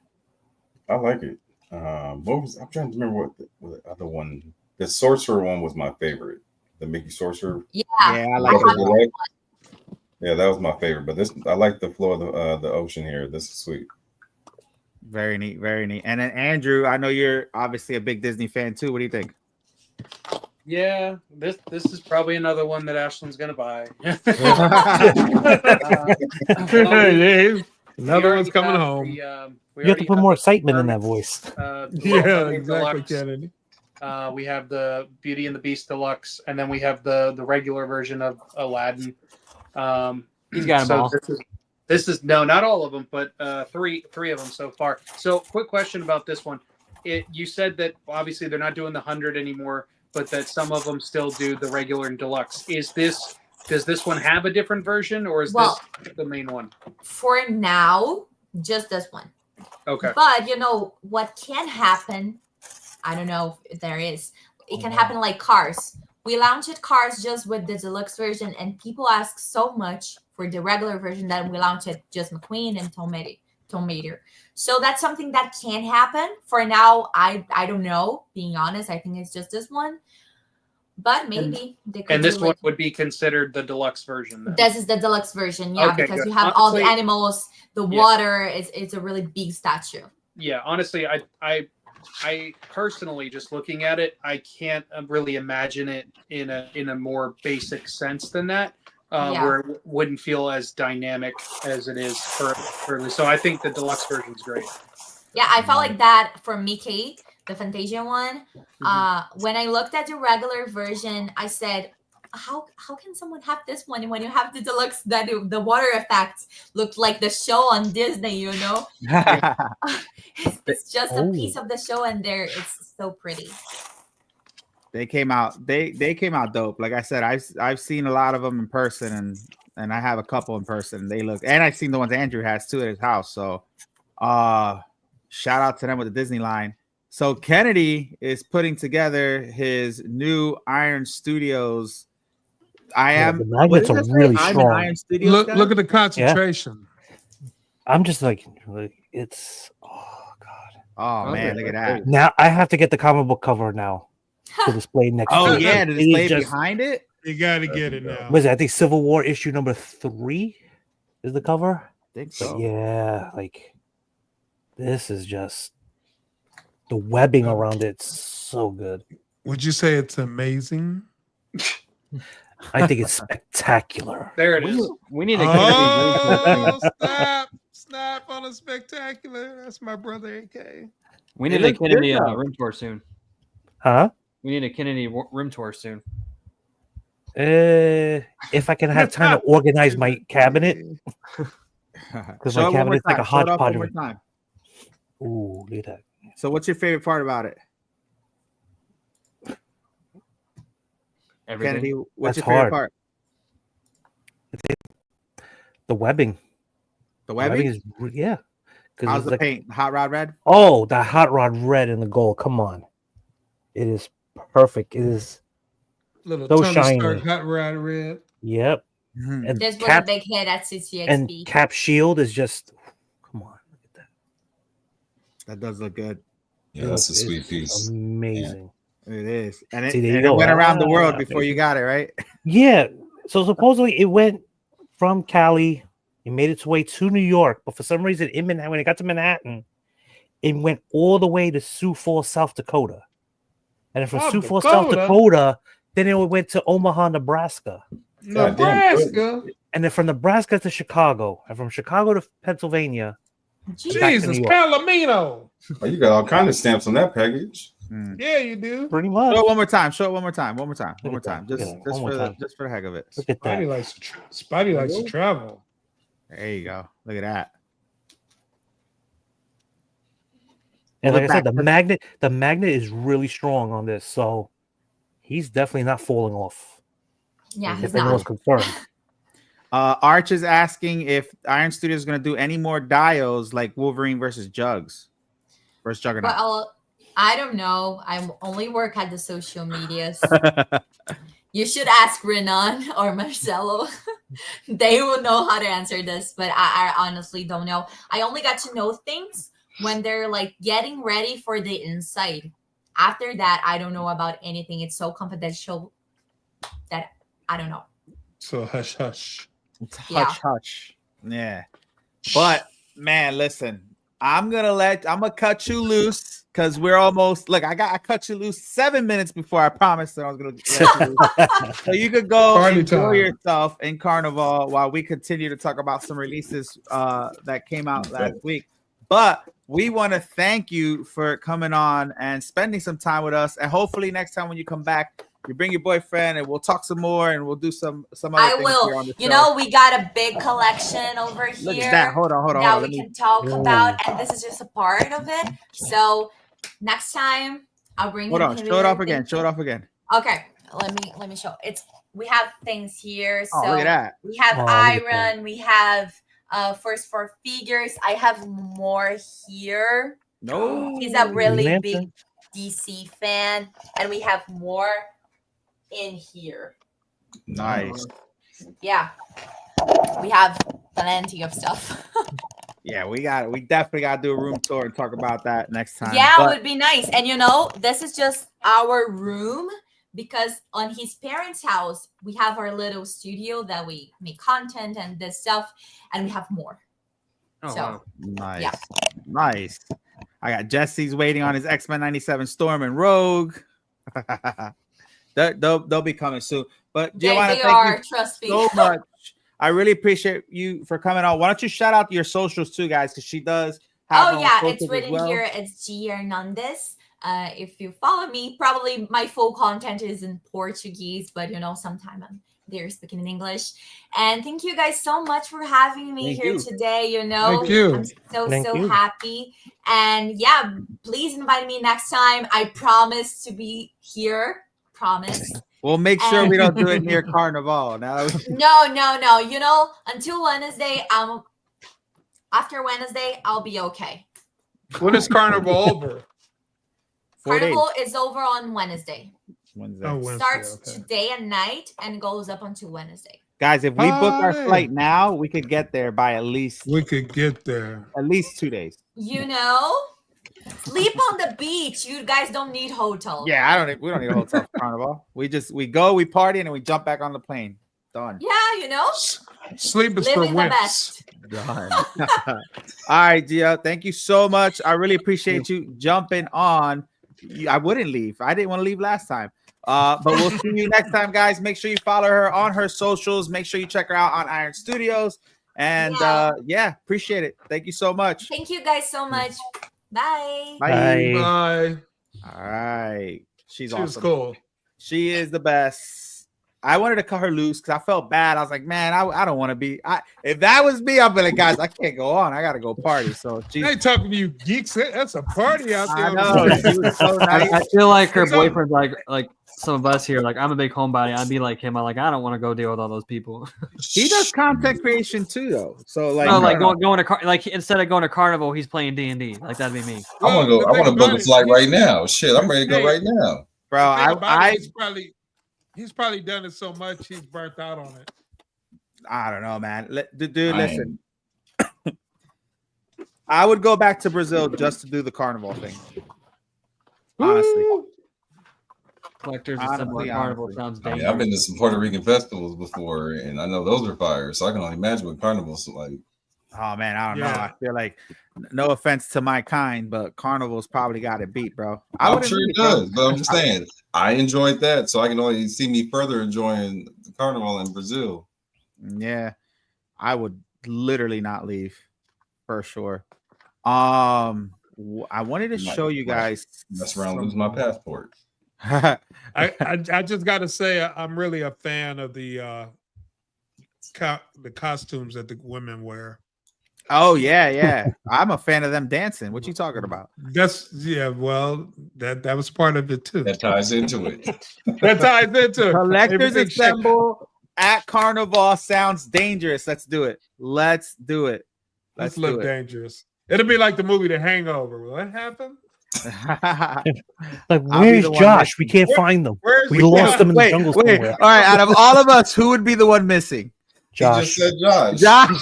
I like it. I'm trying to remember what the other one. The sorcerer one was my favorite. The Mickey Sorcerer. Yeah, I like it. Yeah, that was my favorite. But this, I like the flow of the ocean here. This is sweet. Very neat, very neat. And then Andrew, I know you're obviously a big Disney fan too. What do you think? Yeah, this is probably another one that Ashlyn's gonna buy. Another one's coming home. You have to put more excitement in that voice. Yeah, exactly, Kennedy. We have the Beauty and the Beast Deluxe, and then we have the regular version of Aladdin. He's got them all. This is no, not all of them, but three of them so far. So, quick question about this one. You said that obviously they're not doing the 100 anymore, but that some of them still do the regular and deluxe. Does this one have a different version, or is this the main one? For now, just this one. Okay. But you know what can happen? I don't know if there is. It can happen like Cars. We launched Cars just with the deluxe version, and people ask so much for the regular version that we launched just McQueen and Tom Mater. So that's something that can happen. For now, I don't know. Being honest, I think it's just this one. But maybe they could. And this one would be considered the deluxe version, then. This is the deluxe version, yeah, Okay, because good. you have all the animals, the water. It's a really big statue. Yeah, honestly, I personally, just looking at it, I can't really imagine it in a more basic sense than that, where it wouldn't feel as dynamic as it is currently. So I think the deluxe version is great. Yeah, I felt like that for Mickey, the Fantasia one. When I looked at the regular version, I said, how can someone have this one when you have the deluxe, that the water effects looked like the show on Disney, you know? It's just a piece of the show, and it's so pretty. They came out dope. Like I said, I've seen a lot of them in person, and I have a couple in person. They look, and I've seen the ones Andrew has too at his house. So shout out to them with the Disney line. So Kennedy is putting together his new Iron Studios. The magnets are really strong. Iron Studios Look at the concentration. Yeah. I'm just like it's. Oh man, look at that. Now I have to get the comic book cover now to display next. Oh to yeah, to display behind it. You got to get it now. Was it? I think Civil War issue number 3 is the cover. I think so. But yeah, like this is just the webbing around it's so good. Would you say it's amazing? I think it's spectacular. There it is. We need to. Snap on a spectacular. That's my brother, AK. We need a Kennedy room tour soon. Huh? We need a Kennedy room tour soon. If I can have time to organize my cabinet, because my cabinet's like a hodgepodge. Ooh, look at that. So, what's your favorite part about it? Everything. Kennedy, what's That's your favorite hard. part? The webbing. The webbing is yeah. How's the paint? Hot Rod Red? Oh, the Hot Rod Red and the gold. Come on. It is perfect. It is little so Tony shiny. Stark Hot Rod Red. Yep. Mm-hmm. And This was a big hit at CCXP. And Cap Shield is just, come on. Look at that. That does look good. Yeah, that's a sweet piece. Amazing. Yeah. It is. And See, it went around the world before you got it, right? Yeah. So supposedly it went from Cali. It made its way to New York, but for some reason, in Manhattan, when it got to Manhattan, it went all the way to Sioux Falls, South Dakota. And then from Sioux Falls, South Dakota, then it went to Omaha, Nebraska. Nebraska. And then from Nebraska to Chicago. And from Chicago to Pennsylvania. Jesus, Palomino. Oh, you got all kind of stamps on that package. Yeah, you do. Pretty much. Show it one more time. Show it one more time. One more time. One more time. Look Just at that. One more for time. just for the heck of it. Look at that. Spidey likes to travel. There you go. Look at that. And Look like I said, back. the magnet is really strong on this, so he's definitely not falling off. Yeah, If he's anyone was not. confirmed. Arch is asking if Iron Studio is going to do any more dials like Wolverine versus Jugs versus Juggernaut. Well, I don't know. I only work at the social medias. You should ask Renan or Marcelo. They will know how to answer this, but I honestly don't know. I only got to know things when they're like getting ready for the inside. After that, I don't know about anything. It's so confidential that I don't know. So hush hush. It's hush. Yeah. But man, listen, I'm gonna cut you loose because we're almost I cut you loose 7 minutes before I promised that I was gonna let you loose. So you could go Party enjoy time. yourself in Carnival while we continue to talk about some releases that came out last week. But we want to thank you for coming on and spending some time with us. And hopefully next time when you come back, you bring your boyfriend and we'll talk some more and we'll do some other I things will. here on the You show. know, we got a big collection over here. Look at that. Hold on. That Let we me- can talk about, and this is just a part of it. So next time I'll bring. Hold him on. here. Show it off again. Show it off again. Okay, let me show. We have things here. So Oh, look at that. we have Oh, look at that. Iron. We have first for figures. I have more here. No. He's a really Lantern. big DC fan, and we have more in here. Nice. Yeah, we have plenty of stuff. Yeah, we definitely got to do a room tour and talk about that next time. Yeah, But- it would be nice. And you know, this is just our room because on his parents' house, we have our little studio that we make content and this stuff, and we have more. Oh, So, wow. Nice. Yeah. Nice. I got Jesse's waiting on his X-Men 97 Storm and Rogue. They'll be coming soon. But Giovanna, they thank are, you trust me. so much. I really appreciate you for coming on. Why don't you shout out your socials too, guys? Because she does have her Oh own yeah, socials it's as written well. here. It's G Hernandes. If you follow me, probably my full content is in Portuguese, but you know, sometimes I'm there speaking in English. And thank you guys so much for having me Thank here you. today. You know, Thank you. I'm Thank so you. happy. And yeah, please invite me next time. I promise to be here. Promise. We'll make sure we don't do it near Carnival. Now, No. You know, until Wednesday, after Wednesday, I'll be okay. When is Carnival over? 4 days. Carnival is over on Wednesday. Wednesday. Oh, Wednesday, Starts okay. today at night and goes up until Wednesday. Guys, if we book our Hi. flight now, we could get there by at least We could get there. 2 days. You know, sleep on the beach. You guys don't need hotel. Yeah, we don't need a hotel for Carnival. We go, we party, and then we jump back on the plane. Done. Yeah, you know, Sleep is for living the wimps. best. Done. All right, Gia. Thank you so much. I really appreciate you jumping on. I wouldn't leave. I didn't want to leave last time. But we'll see you next time, guys. Make sure you follow her on her socials. Make sure you check her out on Iron Studios. And yeah, appreciate it. Thank you so much. Thank you guys so much. Bye. Bye. Bye. All right. She's She was awesome. cool. She is the best. I wanted to cut her loose because I felt bad. I was like, man, I don't want to be. If that was me, I'd be like, guys, I can't go on. I got to go party. So I ain't talking to you geeks. That's a party out there. I know. She was so nice. I feel like her It's on- boyfriend's like some of us here. Like, I'm a big homebody. I'd be like him. I'm like, I don't want to go deal with all those people. He does content creation too, though. So like, No, like going to like instead of going to Carnival, he's playing D&D. Like that'd be me. I want to go. I want to book a flight right now. Shit, I'm ready to go right now. bro, He's probably done it so much he's burnt out on it. I don't know, man. Dude, listen. I would go back to Brazil just to do the carnival thing. Honestly. Collectors Honestly, Assemble at Carnival honestly. sounds I mean, dangerous. I've been to some Puerto Rican festivals before, and I know those are fire. So I can only imagine what carnivals are like. Oh man, I don't know. Yeah. I feel like, no offense to my kind, but Carnival's probably got it beat, bro. I'm wouldn't sure it leave, bro. does, but I'm just saying I enjoyed that, so I can only see me further enjoying the carnival in Brazil. Yeah, I would literally not leave for sure. I wanted to show you guys. Mess around, lose my passport. I just got to say I'm really a fan of the costumes that the women wear. Oh yeah. I'm a fan of them dancing. What you talking about? Well, that was part of it too. That ties into it. That ties into it. Collectors Assemble at Carnival sounds dangerous. Let's do it. Let's do it. Let's look dangerous. It'll be like the movie The Hangover. What happened? Like, where's Josh? We can't find them. We lost them in the jungle somewhere. All right, out of all of us, who would be the one missing? He Josh. just said Josh. Josh.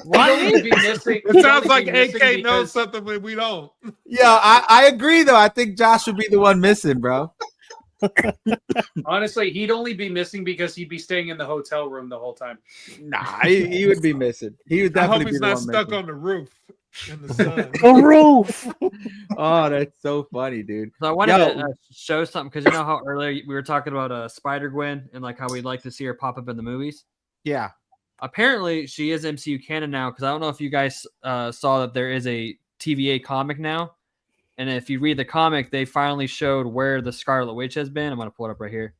Why would he be missing? It sounds like AK knows something, but we don't. Yeah, I agree though. I think Josh would be the one missing, bro. Honestly, he'd only be missing because he'd be staying in the hotel room the whole time. Nah, he would be missing. He would I definitely hope he's be the not one stuck missing. on the roof in the sun. The roof. Oh, that's so funny, dude. So I wanted to show something because you know how earlier we were talking about Spider-Gwen and like how we'd like to see her pop up in the movies. Yeah. Apparently, she is MCU canon now because I don't know if you guys saw that there is a TVA comic now. And if you read the comic, they finally showed where the Scarlet Witch has been. I'm going to pull it up right here.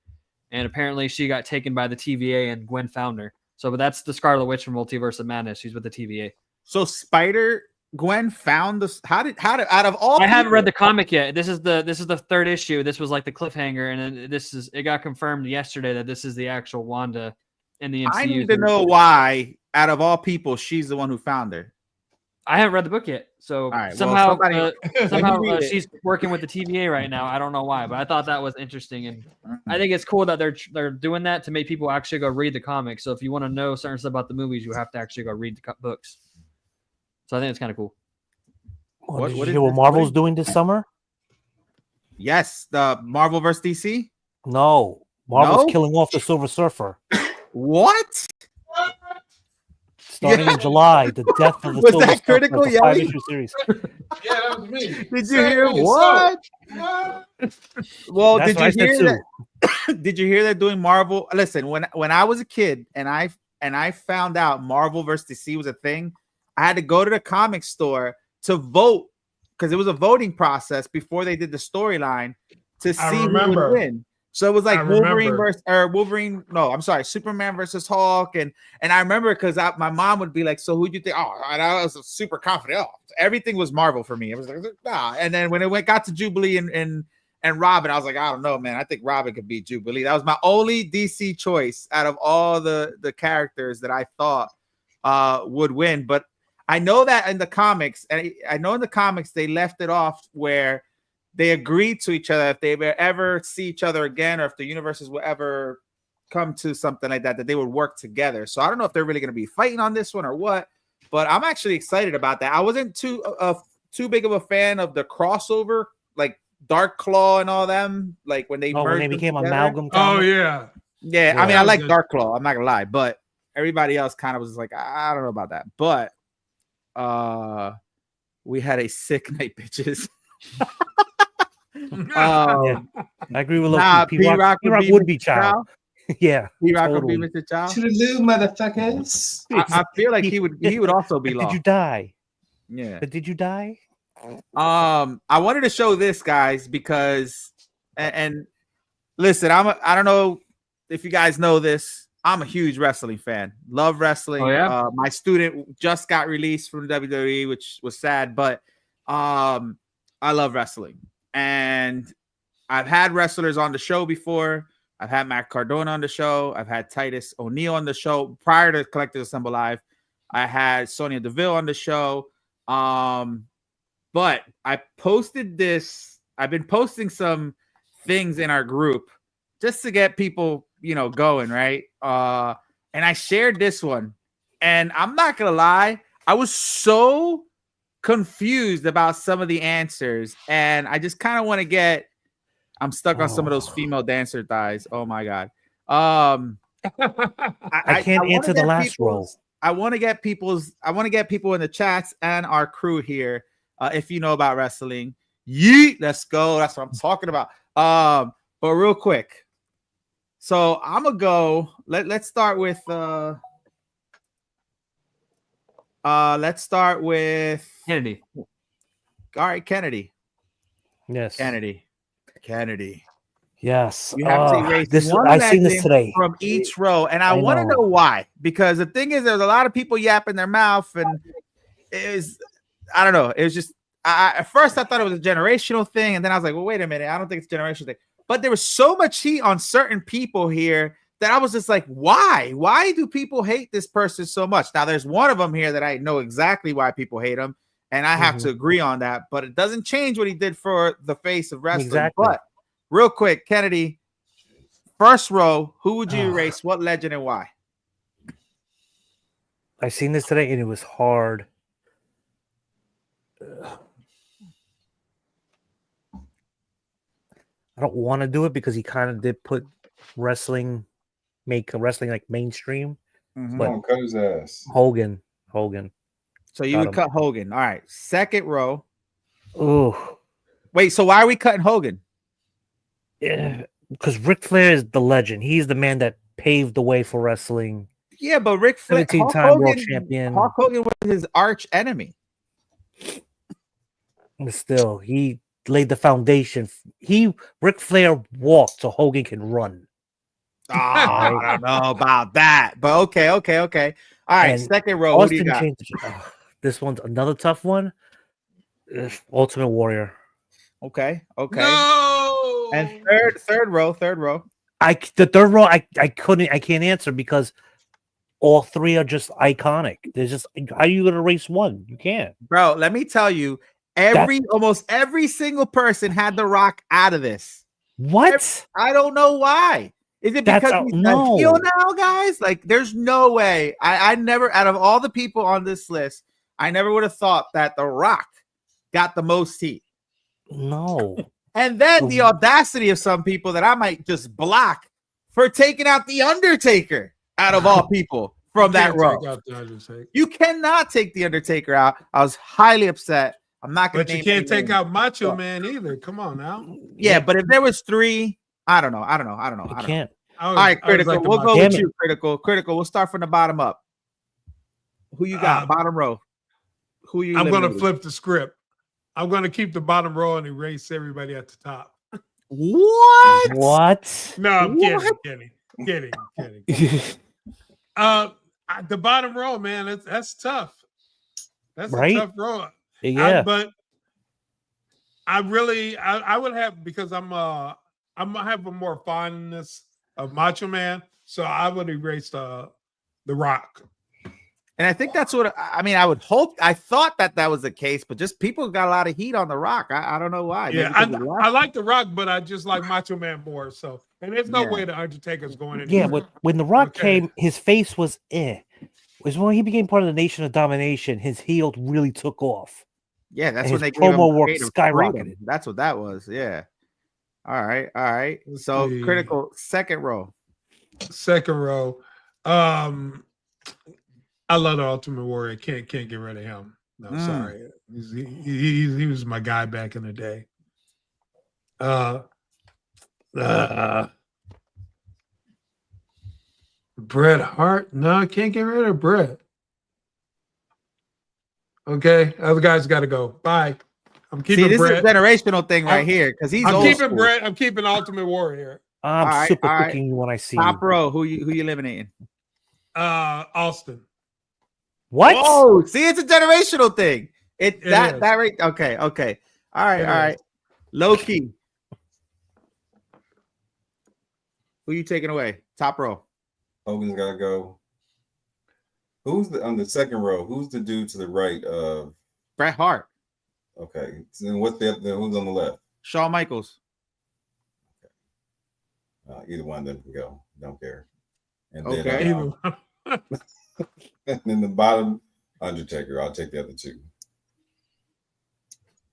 And apparently she got taken by the TVA and Gwen found her. So, but that's the Scarlet Witch from Multiverse of Madness. She's with the TVA. So Spider-Gwen found this. How did out of all? I haven't read the comic yet. This is the third issue. This was like the cliffhanger, and then it got confirmed yesterday that this is the actual Wanda in the MCU. I need to know why, out of all people, she's the one who found her. I haven't read the book yet, so right, somehow well, she's working with the TVA right now. I don't know why, but I thought that was interesting, and I think it's cool that they're doing that to make people actually go read the comics. So if you want to know certain stuff about the movies, you have to actually go read the books. So I think it's kind of cool. Did you hear what Marvel's doing this summer? Yes, the Marvel vs. DC. No, Marvel's killing off the Silver Surfer. What? Starting in July, the death of the Was Silver that Surfer, critical? the Yeah. 5-issue series. Yeah, that was me. Did you hear what? Well, That's did what I you said hear too. that? Did you hear that doing Marvel? Listen, when I was a kid and I found out Marvel vs. DC was a thing, I had to go to the comic store to vote because it was a voting process before they did the storyline to see who would win. So it was like Superman versus Hulk, and I remember because my mom would be like, "So who'd you think?" Oh, and I was super confident. Oh, everything was Marvel for me. It was like, nah. And then when it got to Jubilee and Robin, I was like, I don't know, man. I think Robin could beat Jubilee. That was my only DC choice out of all the characters that I thought would win. But I know that in the comics, and I know in the comics they left it off where they agreed to each other if they ever see each other again, or if the universes will ever come to something like that they would work together. So I don't know if they're really going to be fighting on this one or what, but I'm actually excited about that. I wasn't too big of a fan of the crossover, like Dark Claw and all them, like when they became together. amalgam. Oh yeah. I mean, I like Dark Claw. I'm not gonna lie, but everybody else kind of was like, I don't know about that. But we had a sick night, bitches. I agree with P-Rock would be Chow. Yeah, P-Rock would be Mr. Chow. Toodaloo, motherfuckers. I feel like he would also be lost. Did you die? Yeah. But did you die? I wanted to show this, guys, because and listen, I don't know if you guys know this. I'm a huge wrestling fan. Love wrestling. Oh, yeah? My student just got released from WWE, which was sad, but I love wrestling. And I've had wrestlers on the show before. I've had Matt Cardona on the show. I've had Titus O'Neil on the show prior to Collectors Assemble Live. I had Sonya Deville on the show. But I posted this. I've been posting some things in our group just to get people, going, right? And I shared this one. And I'm not going to lie, I was so confused about some of the answers, and I just kind of want to get. I'm stuck on some of those female dancer thighs. Oh my god. I can't answer the last row. I want to get people in the chats and our crew here. If you know about wrestling, yeet, let's go. That's what I'm talking about. But real quick, so I'm gonna go. Let's start with. Let's start with Kennedy. All right, Kennedy. Yes. Kennedy. Yes. You have to erase I've seen this legend today from each row, and I want to know why. Because the thing is, there's a lot of people yapping their mouth, and I don't know. It was just at first I thought it was a generational thing, and then I was like, well, wait a minute, I don't think it's a generational thing. But there was so much heat on certain people here that I was just like, why? Why do people hate this person so much? Now, there's one of them here that I know exactly why people hate him, and I have to agree on that. But it doesn't change what he did for the face of wrestling. Exactly. But real quick, Kennedy, first row, who would you erase? What legend and why? I seen this today, and it was hard. I don't want to do it because he kind of did put wrestling, make wrestling like mainstream. But cut his ass. Hogan. So you would cut Hogan. All right. Second row. Oh. Wait, so why are we cutting Hogan? Yeah, because Ric Flair is the legend. He's the man that paved the way for wrestling. Yeah, but Ric Flair, 17-time world champion. Hulk Hogan was his arch enemy. But still, he laid the foundation. Ric Flair walked so Hogan can run. Oh, I don't know about that, but okay. All right, And second row. Who do you got? This one's another tough one. Ultimate Warrior. Okay. No! And third row. The third row, I can't answer because all three are just iconic. There's just, how are you gonna erase one? You can't, bro. Let me tell you, almost every single person had The Rock out of this. What? I don't know why. Is it because he's a heel now, guys? Like, there's no way. I never, out of all the people on this list, I never would have thought that The Rock got the most heat. No. And then the audacity of some people that I might just block for taking out The Undertaker out of all people from that row. You cannot take The Undertaker out. I was highly upset. I'm not going to. But you can't take out Macho Man either. Come on now. Yeah, but if there was three, I don't know. You can't. All right, Critical. We'll go with you, Critical. We'll start from the bottom up. Who you got? Bottom row. Who you? I'm going to flip the script. I'm going to keep the bottom row and erase everybody at the top. What? No, I'm kidding. The bottom row, man, that's tough. That's a tough row. Yeah. But I would have, because I'm gonna have a more fondness of Macho Man, so I would erase the Rock. And I think that's what I would hope. I thought that was the case, but just people got a lot of heat on The Rock. I don't know why. Yeah, I like The Rock, but I just like Macho Man more. So, and there's no way the Undertaker's going anywhere. Yeah, but when The Rock came, his face was It was when he became part of the Nation of Domination. His heel really took off. Yeah, that's and when they his promo work freedom. skyrocketed. That's what that was. Yeah. All right. So Critical, second row. I love the Ultimate Warrior. Can't get rid of him. No, sorry. He was my guy back in the day. Bret Hart. No, I can't get rid of Bret. Okay, other guys got to go. Bye. I'm keeping this Bret. is a generational thing right here because he's. I'm keeping Bret. I'm keeping Ultimate Warrior. I'm super picking you when I see top row. Who you eliminating? Austin. What? Oh, see, it's a generational thing. That right. Okay. All right. Low key. Who you taking away? Top row. Hogan's got to go. Who's on the second row? Who's the dude to the right of Bret Hart? Okay. So then what's who's on the left? Shawn Michaels. Okay. Either one of them can go. Don't care. And then and then the bottom, Undertaker. I'll take the other two.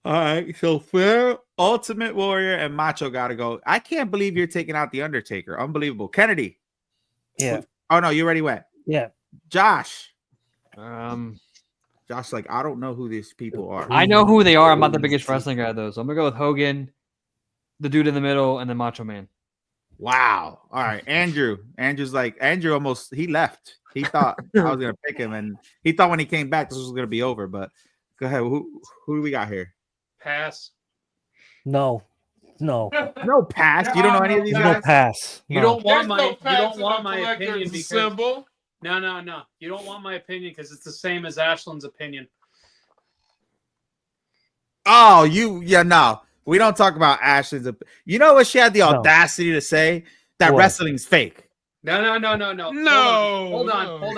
All right, so Flair, Ultimate Warrior, and Macho gotta go. I can't believe you're taking out the Undertaker. Unbelievable. Kennedy. Yeah. Oh no, you already went. Yeah. Josh. Josh, like, I don't know who these people are. I know who they are. I'm not the biggest wrestling guy though, so I'm gonna go with Hogan, the dude in the middle, and then Macho Man. Wow. All right, Andrew. Andrew almost he left. He thought I was gonna pick him, and he thought when he came back this was gonna be over. But go ahead. Who do we got here? Pass. No. No pass. You don't know any of these guys? No pass. You No. don't want There's my no you pass don't in want our my collector's opinion because symbol. no. You don't want my opinion because it's the same as Ashland's opinion. Oh, no. We don't talk about Ashley's. You know what she had the audacity to say? That What? wrestling's fake. No. No, Hold no,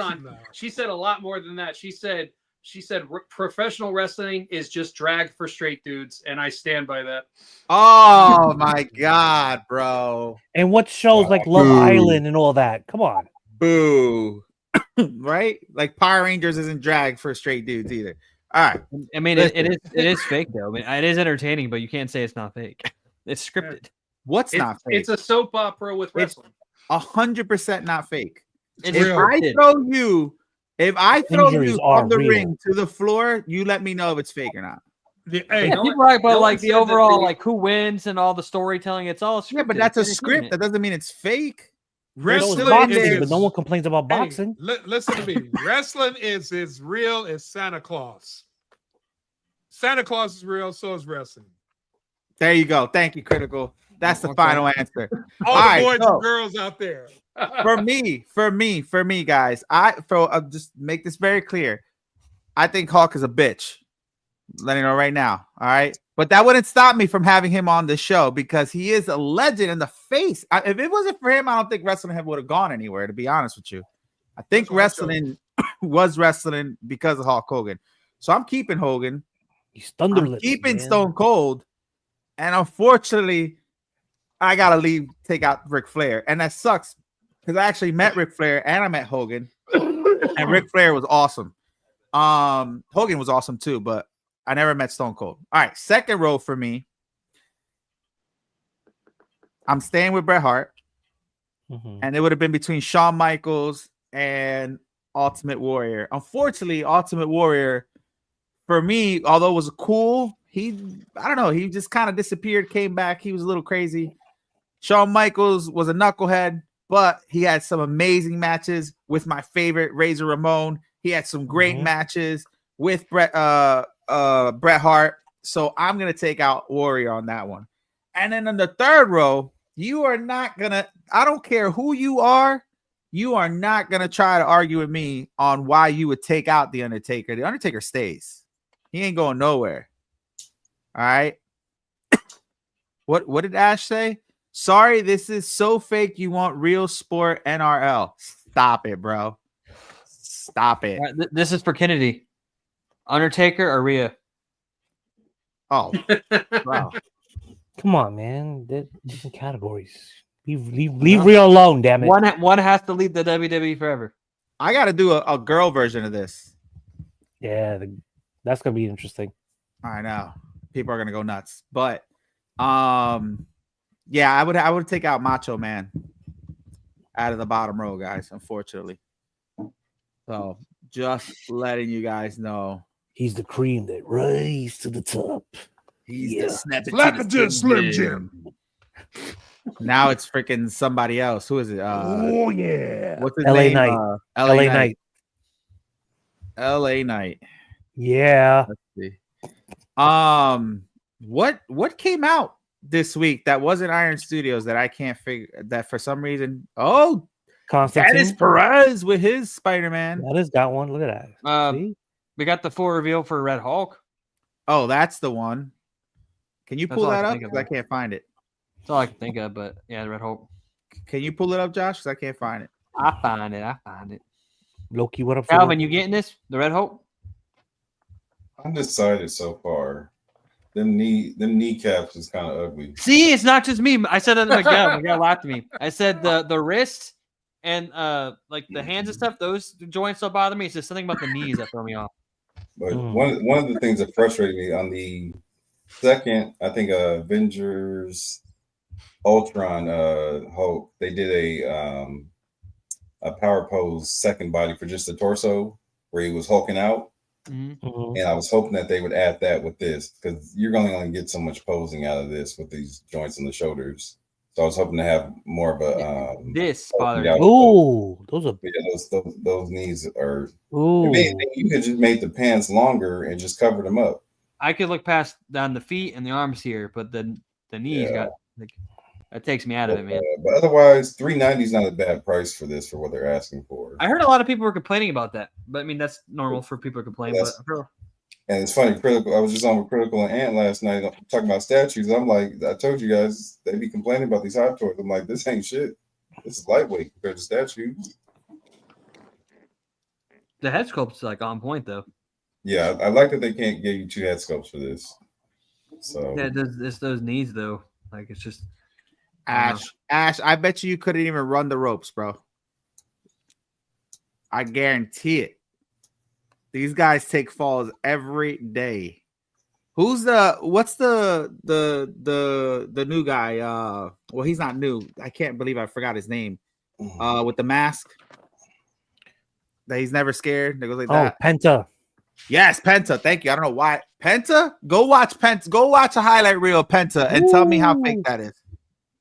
on. no. She said a lot more than that. She said professional wrestling is just drag for straight dudes, and I stand by that. Oh my god, bro. And what shows like Love Island and all that? Come on. Boo. Right? Like Power Rangers isn't drag for straight dudes either. All right. I mean, it is fake though. I mean, it is entertaining, but you can't say it's not fake. It's scripted. What's not fake? It's a soap opera with wrestling. 100% not fake. It's If I throw you Injuries are from the real. ring to the floor, you let me know if it's fake or not. Hey, Yeah, people right, but like the overall, like who wins and all the storytelling, it's all scripted. Yeah, but that's a It's script. entertainment. That doesn't mean it's fake. wrestling It's boxing, is, but no one complains about boxing. listen to me. Wrestling is as real as Santa Claus. Santa Claus is real, so is wrestling. There you go. Thank you, Critical. That's the final answer. All All the right, boys so- and girls out there. for me, guys. Just make this very clear. I think Hulk is a bitch. Letting you know right now. All right, but that wouldn't stop me from having him on the show because he is a legend in the face. If it wasn't for him, I don't think wrestling would have gone anywhere. To be honest with you, I think wrestling was wrestling because of Hulk Hogan. So I'm keeping Hogan. He's I'm thunderlit. keeping Stone Cold, and unfortunately, I gotta take out Ric Flair, and that sucks because I actually met Ric Flair and I met Hogan, and Ric Flair was awesome. Hogan was awesome too, but I never met Stone Cold. All right, second row for me. I'm staying with Bret Hart, and it would have been between Shawn Michaels and Ultimate Warrior. Unfortunately, Ultimate Warrior, for me, although it was cool, I don't know, he just kind of disappeared, came back. He was a little crazy. Shawn Michaels was a knucklehead, but he had some amazing matches with my favorite Razor Ramon. He had some great matches with Bret Hart. So I'm gonna take out Warrior on that one. And then in the third row, you are not gonna. I don't care who you are not gonna try to argue with me on why you would take out the Undertaker. The Undertaker stays. He ain't going nowhere. All right. What did Ash say? Sorry, this is so fake. You want real sport NRL. Stop it, bro. Stop it. All right, this is for Kennedy. Undertaker or Rhea? Oh, wow. Come on, man. They're different categories. Leave Rio alone, damn it. One has to lead the WWE forever. I got to do a girl version of this. Yeah, that's gonna be interesting. I know people are gonna go nuts, but yeah, I would take out Macho Man out of the bottom row, guys. Unfortunately, so just letting you guys know, he's the cream that rise to the top. He's the Flapperton Slim Jim. Now it's freaking somebody else. Who is it? Oh yeah, what's his LA name? Knight. LA Knight. LA Knight. Yeah. Let's see. What came out this week that wasn't Iron Studios that I can't figure that for some reason? Oh, Constantine. that is Perez with his Spider-Man. That is got one. Look at that. See? We got the full reveal for Red Hulk. Oh, that's the one. Can you That's pull all I that can up? think of. 'Cause I can't find it. That's all I can think of, but yeah, the Red Hulk. Can you pull it up, Josh? 'Cause I can't find it. I find it. Loki, what up? Calvin, you getting this? The Red Hulk? I'm decided so far. Them kneecaps is kind of ugly. See, it's not just me. I said that to Miguel. Miguel laughed at me. I said the wrist and like the hands and stuff, those joints don't bother me. It's just something about the knees that throw me off. But one of the things that frustrated me on the Second, I think Avengers Ultron Hulk, they did a power pose second body for just the torso where he was hulking out. Mm-hmm. And I was hoping that they would add that with this because you're going to only get so much posing out of this with these joints in the shoulders. So I was hoping to have more of a this bothers. Ooh, those are those knees are. ooh. If anything, you could just make the pants longer and just cover them up. I could look past down the feet and the arms here, but the knees got like that takes me out of it, man. But otherwise, $390 is not a bad price for this for what they're asking for. I heard a lot of people were complaining about that, but I mean that's normal for people to complain. And it's funny, Critical. I was just on with Critical and Ant last night talking about statues. I'm like, I told you guys they be complaining about these hot toys. I'm like, this ain't shit. This is lightweight compared to statues. The head sculpt's like on point though. Yeah, I like that they can't give you two head sculpts for this. So yeah, it's those knees though. Like it's just Ash, I bet you couldn't even run the ropes, bro. I guarantee it. These guys take falls every day. What's the new guy? Well, he's not new. I can't believe I forgot his name. With the mask. That he's never scared. That goes like that. Penta. Yes, Penta. Thank you. I don't know why. Penta? Go watch Penta. Go watch a highlight reel of Penta and tell me how fake that is.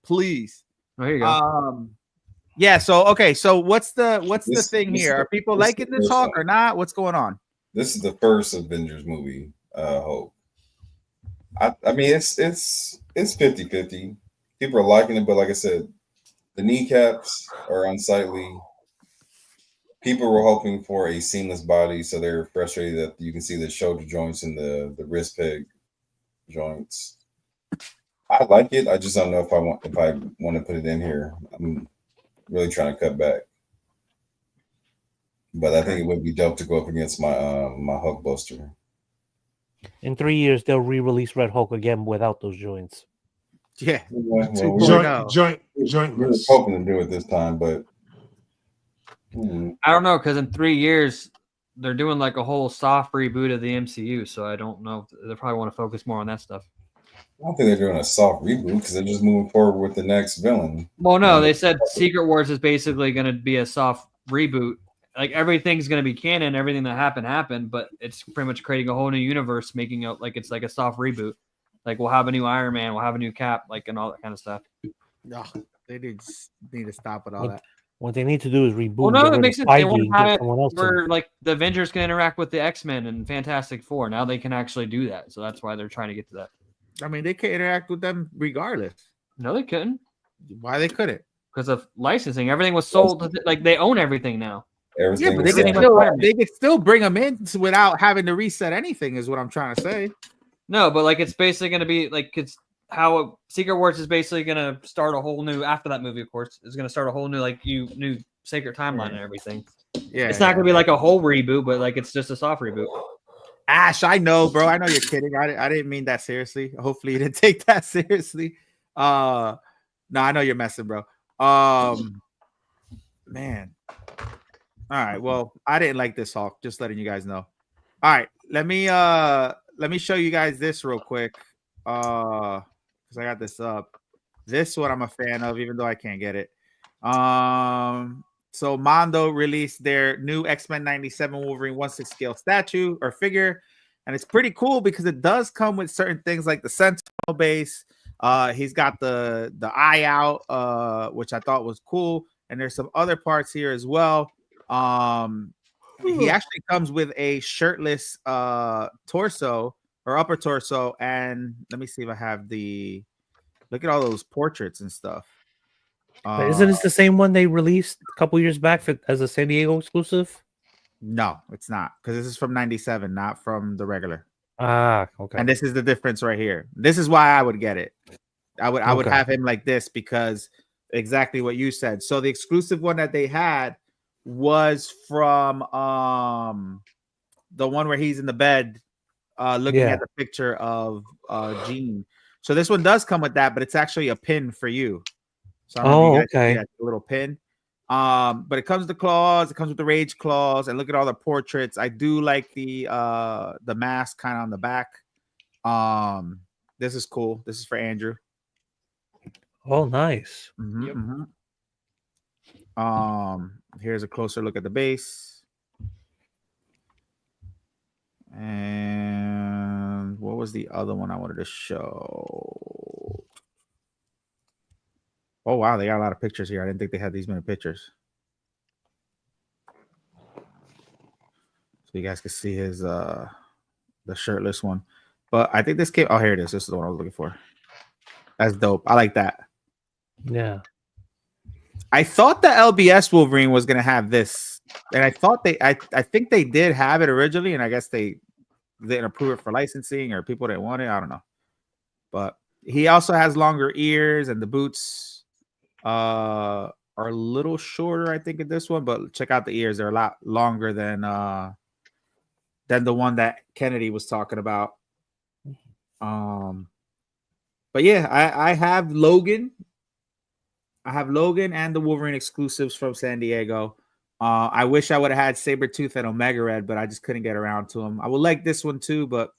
Please. Oh, here you go. Yeah, so okay, so what's the thing here? Are people liking this Hulk or not? What's going on? This is the first Avengers movie, Hulk. I mean it's 50-50. People are liking it, but like I said, the kneecaps are unsightly. People were hoping for a seamless body, so they're frustrated that you can see the shoulder joints and the wrist peg joints. I like it. I just don't know if I want to put it in here. I'm really trying to cut back, but I think it would be dope to go up against my my Hulk Buster. In 3 years, they'll re-release Red Hulk again without those joints. Yeah, jointless. We were hoping to do it this time, but I don't know because in 3 years they're doing like a whole soft reboot of the MCU, so I don't know. They probably want to focus more on that stuff. I don't think they're doing a soft reboot because they're just moving forward with the next villain. Well, no, they said Secret Wars is basically going to be a soft reboot. Like everything's going to be canon, everything that happened, but it's pretty much creating a whole new universe, making it like it's like a soft reboot. Like we'll have a new Iron Man, we'll have a new Cap, like and all that kind of stuff. No, they need to stop with all that. What they need to do is reboot. Well, no, that makes sense. They want to have it where in. like the Avengers can interact with the X-Men and Fantastic Four. Now they can actually do that, so that's why they're trying to get to that. I mean, they can interact with them regardless. No, they couldn't. Why they couldn't? Because of licensing. Everything was sold. Like they own everything now. Everything. Yeah, but they could still bring them in without having to reset anything. Is what I'm trying to say. No, but like it's basically going to be like it's how Secret Wars is basically going to start a whole new after that movie. Of course, is going to start a whole new new Sacred Timeline and everything. Yeah, it's not going to be like a whole reboot, but like it's just a soft reboot. Ash, I know, bro. I know you're kidding. I didn't mean that seriously. Hopefully, you didn't take that seriously. No, I know you're messing, bro. Man. All right. Well, I didn't like this Hulk. Just letting you guys know. All right. Let me show you guys this real quick. Because I got this up. This one I'm a fan of, even though I can't get it. So Mondo released their new X-Men 97 Wolverine 1/6 scale statue or figure, and it's pretty cool because it does come with certain things like the Sentinel base. He's got the eye out, which I thought was cool, and there's some other parts here as well. He actually comes with a shirtless torso or upper torso, and let me see if I have the look at all those portraits and stuff. But isn't this the same one they released a couple years back as a San Diego exclusive? No, it's not, because this is from 97, not from the regular. Ah, okay. And this is the difference right here. This is why I would get it. I would have him like this because exactly what you said. So the exclusive one that they had was from the one where he's in the bed looking at the picture of Jean. So this one does come with that, but it's actually a pin for you. So okay. A little pin. But it comes with the claws, it comes with the rage claws, and look at all the portraits. I do like the mask kind of on the back. This is cool. This is for Andrew. Oh, nice. Here's a closer look at the base. And what was the other one I wanted to show? Oh wow, they got a lot of pictures here. I didn't think they had these many pictures. So you guys can see his the shirtless one. But I think this came. Oh, here it is. This is the one I was looking for. That's dope. I like that. Yeah. I thought the LBS Wolverine was gonna have this, and I thought I think they did have it originally, and I guess they didn't approve it for licensing or people didn't want it. I don't know. But he also has longer ears, and the boots are a little shorter, I think, in this one. But check out the ears; they're a lot longer than the one that Kennedy was talking about. But yeah, I have Logan. I have Logan and the Wolverine exclusives from San Diego. I wish I would have had Sabretooth and Omega Red, but I just couldn't get around to them. I would like this one too, but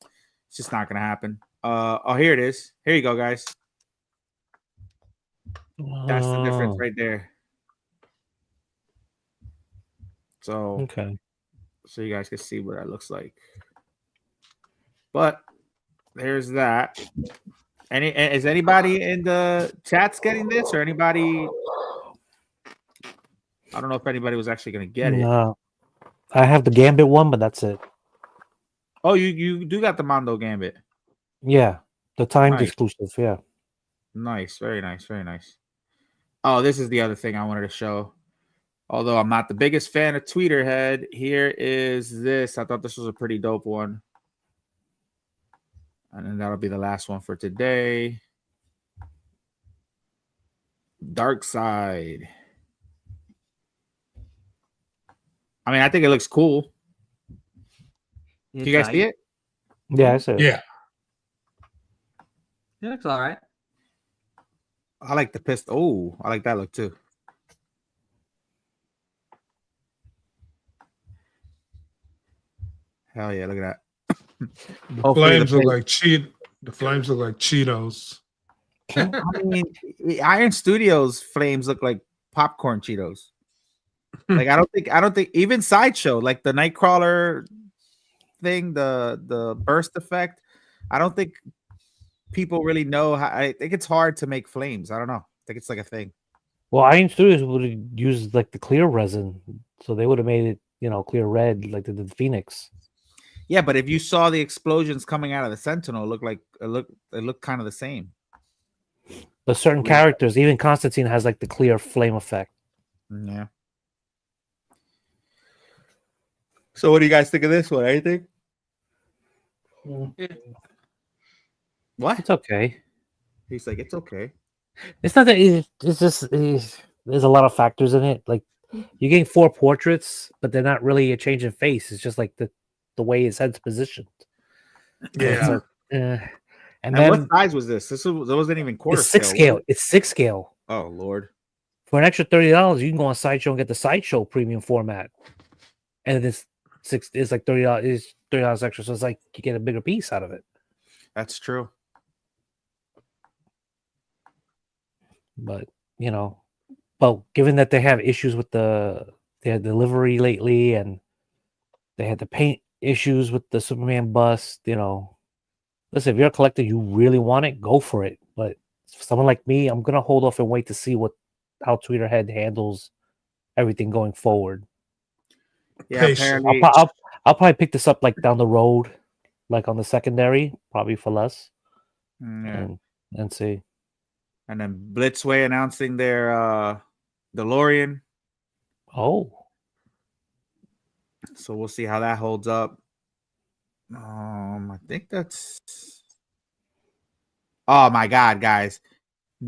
it's just not going to happen. Oh, here it is. Here you go, guys. That's the difference right there. So, okay. So you guys can see what that looks like. But there's that. Is anybody in the chats getting this, or anybody? I don't know if anybody was actually going to get it. No, I have the Gambit one, but that's it. Oh, you do got the Mondo Gambit. Yeah, the timed exclusive. Yeah, nice, very nice, very nice. Oh, this is the other thing I wanted to show. Although I'm not the biggest fan of Tweeterhead, here is this. I thought this was a pretty dope one. And then that'll be the last one for today. Dark Side. I mean, I think it looks cool. Can you guys see it? Yeah, I see it. Yeah. It looks all right. I like the pistol. Oh, I like that look too. Hell yeah, look at that. The flames look like The flames look like Cheetos. I mean, Iron Studios flames look like popcorn Cheetos. Like I don't think even Sideshow, like the Nightcrawler thing, the burst effect. I don't think people really know how. I think it's hard to make flames. I don't know. I think it's like a thing. Well, Iron Studios would have used like the clear resin, so they would have made it, clear red like they did the Phoenix. Yeah, but if you saw the explosions coming out of the Sentinel, it looked kind of the same. But certain characters, even Constantine has like the clear flame effect. Yeah. So what do you guys think of this one? Anything? What? It's okay. He's like, it's okay. It's not that it's just there's a lot of factors in it. Like you're getting 4 portraits, but they're not really a change in face. It's just like the way his head's positioned. Yeah. And then, what size was this? That wasn't even quarter scale. 6 scale. It's 6 scale. Oh Lord! For an extra $30, you can go on Sideshow and get the Sideshow premium format, and it's like $30. It's $30 extra, so it's like you get a bigger piece out of it. That's true. But given that they have issues with their delivery lately, and they had the paint issues with the Superman bust, listen, if you're a collector, you really want it, go for it. But for someone like me, I'm gonna hold off and wait to see how Tweeterhead handles everything going forward. Yeah, apparently I'll probably pick this up like down the road, like on the secondary, probably for less. Yeah. And see. And then Blitzway announcing their DeLorean. Oh. So we'll see how that holds up. I think that's. Oh my God, guys!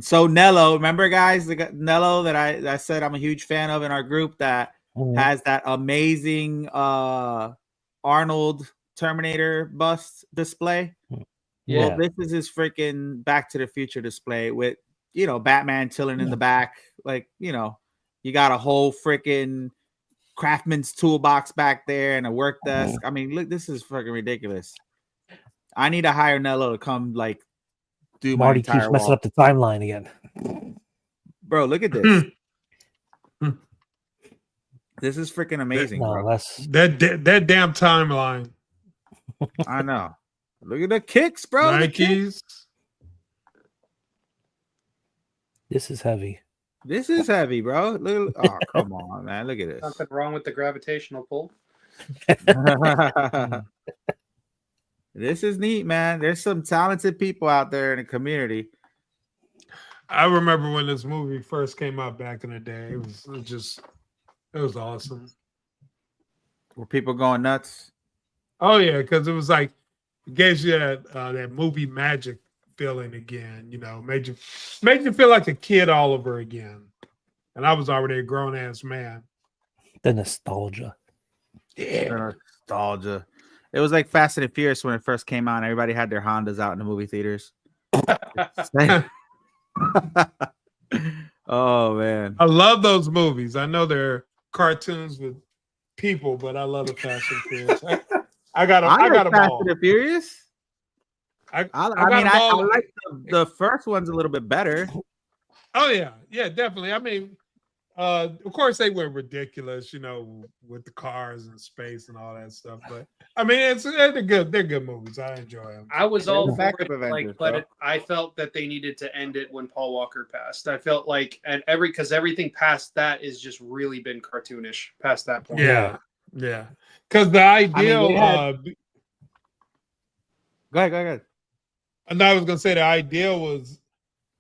So Nello, remember, guys, Nello that I said I'm a huge fan of in our group that has that amazing Arnold Terminator bust display. Yeah. Well, this is his freaking Back to the Future display with Batman chilling in the back, like you got a whole freaking craftsman's toolbox back there and a work desk. I mean, look, this is fucking ridiculous. I need to hire Nello to come like do Marty my entire keeps messing wall. up the timeline again. Bro, look at this. This is freaking amazing, No, bro. that's that damn timeline. I know. Look at the kicks, bro. The kicks. Nikes. this is heavy. This is heavy, bro. Look, oh, come on, man. Look at this. Nothing wrong with the gravitational pull. This is neat, man. There's some talented people out there in the community. I remember when this movie first came out back in the day. It was awesome. Were people going nuts? Oh yeah, because it was like it gave you that movie magic feeling again. You know, made you feel like a kid all over again. And I was already a grown ass man. The nostalgia. Yeah, nostalgia. It was like Fast and Furious when it first came out. Everybody had their Hondas out in the movie theaters. Oh man, I love those movies. I know they're cartoons with people, but I love the Fast and Furious. I got them Fast all. and the Furious. I like the first one's a little bit better. Oh yeah, definitely. I mean, of course they were ridiculous, you know, with the cars and space and all that stuff. But I mean, they're good. They're good movies. I enjoy them. I was all for backup it, Avengers, but I felt that they needed to end it when Paul Walker passed. I felt like, and because everything past that is just really been cartoonish past that point. Yeah. Because the ideal. Go ahead. And I was gonna say the ideal was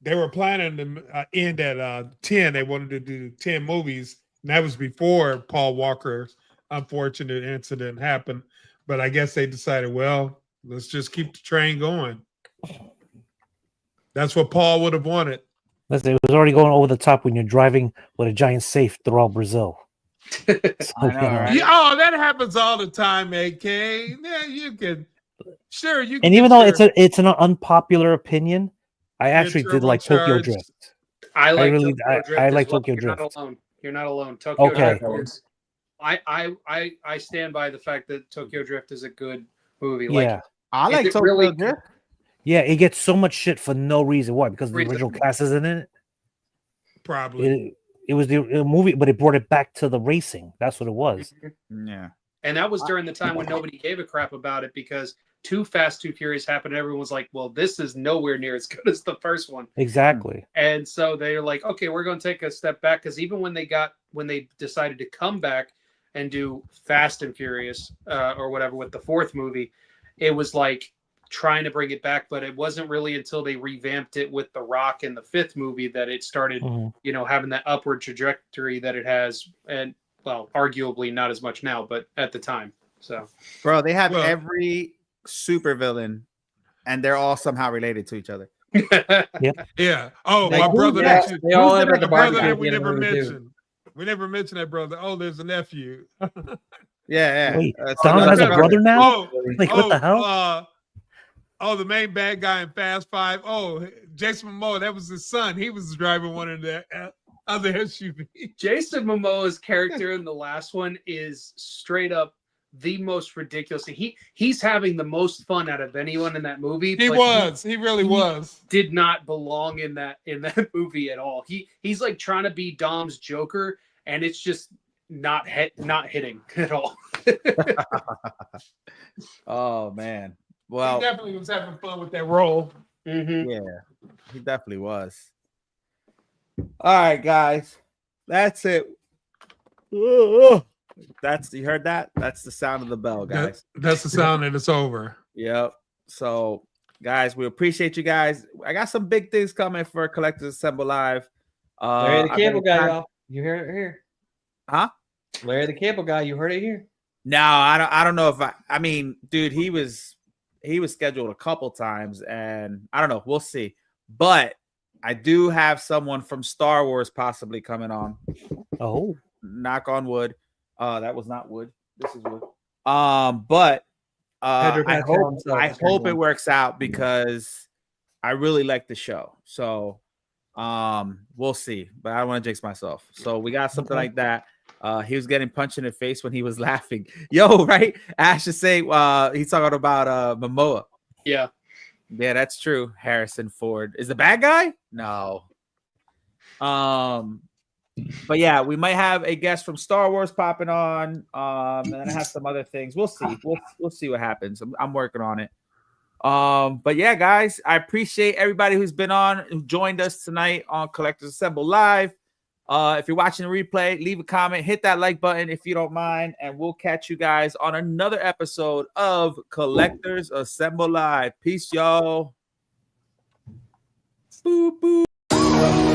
they were planning to end at 10. They wanted to do 10 movies, and that was before Paul Walker's unfortunate incident happened. But I guess they decided, well, let's just keep the train going. That's what Paul would have wanted. Listen, it was already going over the top when you're driving with a giant safe throughout Brazil. So, I know, right? Yeah, oh, that happens all the time, AK. Yeah, you can. Sure, you can. And even though it's an unpopular opinion, I actually did like Tokyo turbocharged. Drift. I like really- Tokyo Drift. I as like well. Tokyo You're Drift. Not alone. You're not alone. Tokyo Okay. Drift is. I stand by the fact that Tokyo Drift is a good movie. Yeah. I like it Tokyo really- Drift. Yeah, it gets so much shit for no reason. Why? Because the Reason. original cast isn't in it. Probably. It was the movie, but it brought it back to the racing. That's what it was. Yeah. And that was during the time when nobody gave a crap about it because Too Fast, Too Furious happened. And everyone was like, well, this is nowhere near as good as the first one. Exactly. And so they're like, okay, we're going to take a step back. Because even when they decided to come back and do Fast and Furious or whatever with the fourth movie, it was like trying to bring it back. But it wasn't really until they revamped it with The Rock in the fifth movie that it started, you know, having that upward trajectory that it has. And well, arguably not as much now, but at the time. So, Bro, they have every supervillain, and they're all somehow related to each other. Yeah. Oh, Like, my who's brother. that? That They all who's have the the brother barbecue that we at the end never of the movie, too. mentioned. We never mentioned that brother. Oh, there's a nephew. Yeah. Wait, Dom has a brother now? Oh, Like, what the hell? The main bad guy in Fast Five. Oh, Jason Momoa, that was his son. He was driving one of the other SUVs. Jason Momoa's character in the last one is straight up the most ridiculous. He's having the most fun out of anyone in that movie. He was. He really was. Did not belong in that movie at all. He's like trying to be Dom's Joker, and it's just not hitting at all. Oh man. Well, He definitely was having fun with that role. yeah, he definitely was. All right, guys, that's it. You heard that? That's the sound of the bell, guys. That's the sound that it's over. Yep. So, guys, we appreciate you guys. I got some big things coming for Collectors Assemble Live. Larry the I've Cable been Guy, trying- y'all. You heard it here. Huh? Larry the Cable Guy, you heard it here. No, I don't know if I mean, dude, he was scheduled a couple times, and I don't know. We'll see. But I do have someone from Star Wars possibly coming on. Oh, Knock on wood. That was not wood. This is wood. But Pedro I Pascal himself hope is gonna it win. works out because I really like the show. So we'll see. But I don't want to jinx myself. So we got something like that. He was getting punched in the face when he was laughing. Yo, right? Ash is saying he's talking about Momoa. Yeah. Yeah, that's true. Harrison Ford is the bad guy. No. But yeah, we might have a guest from Star Wars popping on. And then I have some other things. We'll see. We'll see what happens. I'm working on it. But yeah, guys, I appreciate everybody who's been on, who joined us tonight on Collectors Assemble Live. If you're watching the replay, leave a comment, hit that like button if you don't mind, and we'll catch you guys on another episode of Collectors Assemble Live. Peace, y'all. Boop, boop.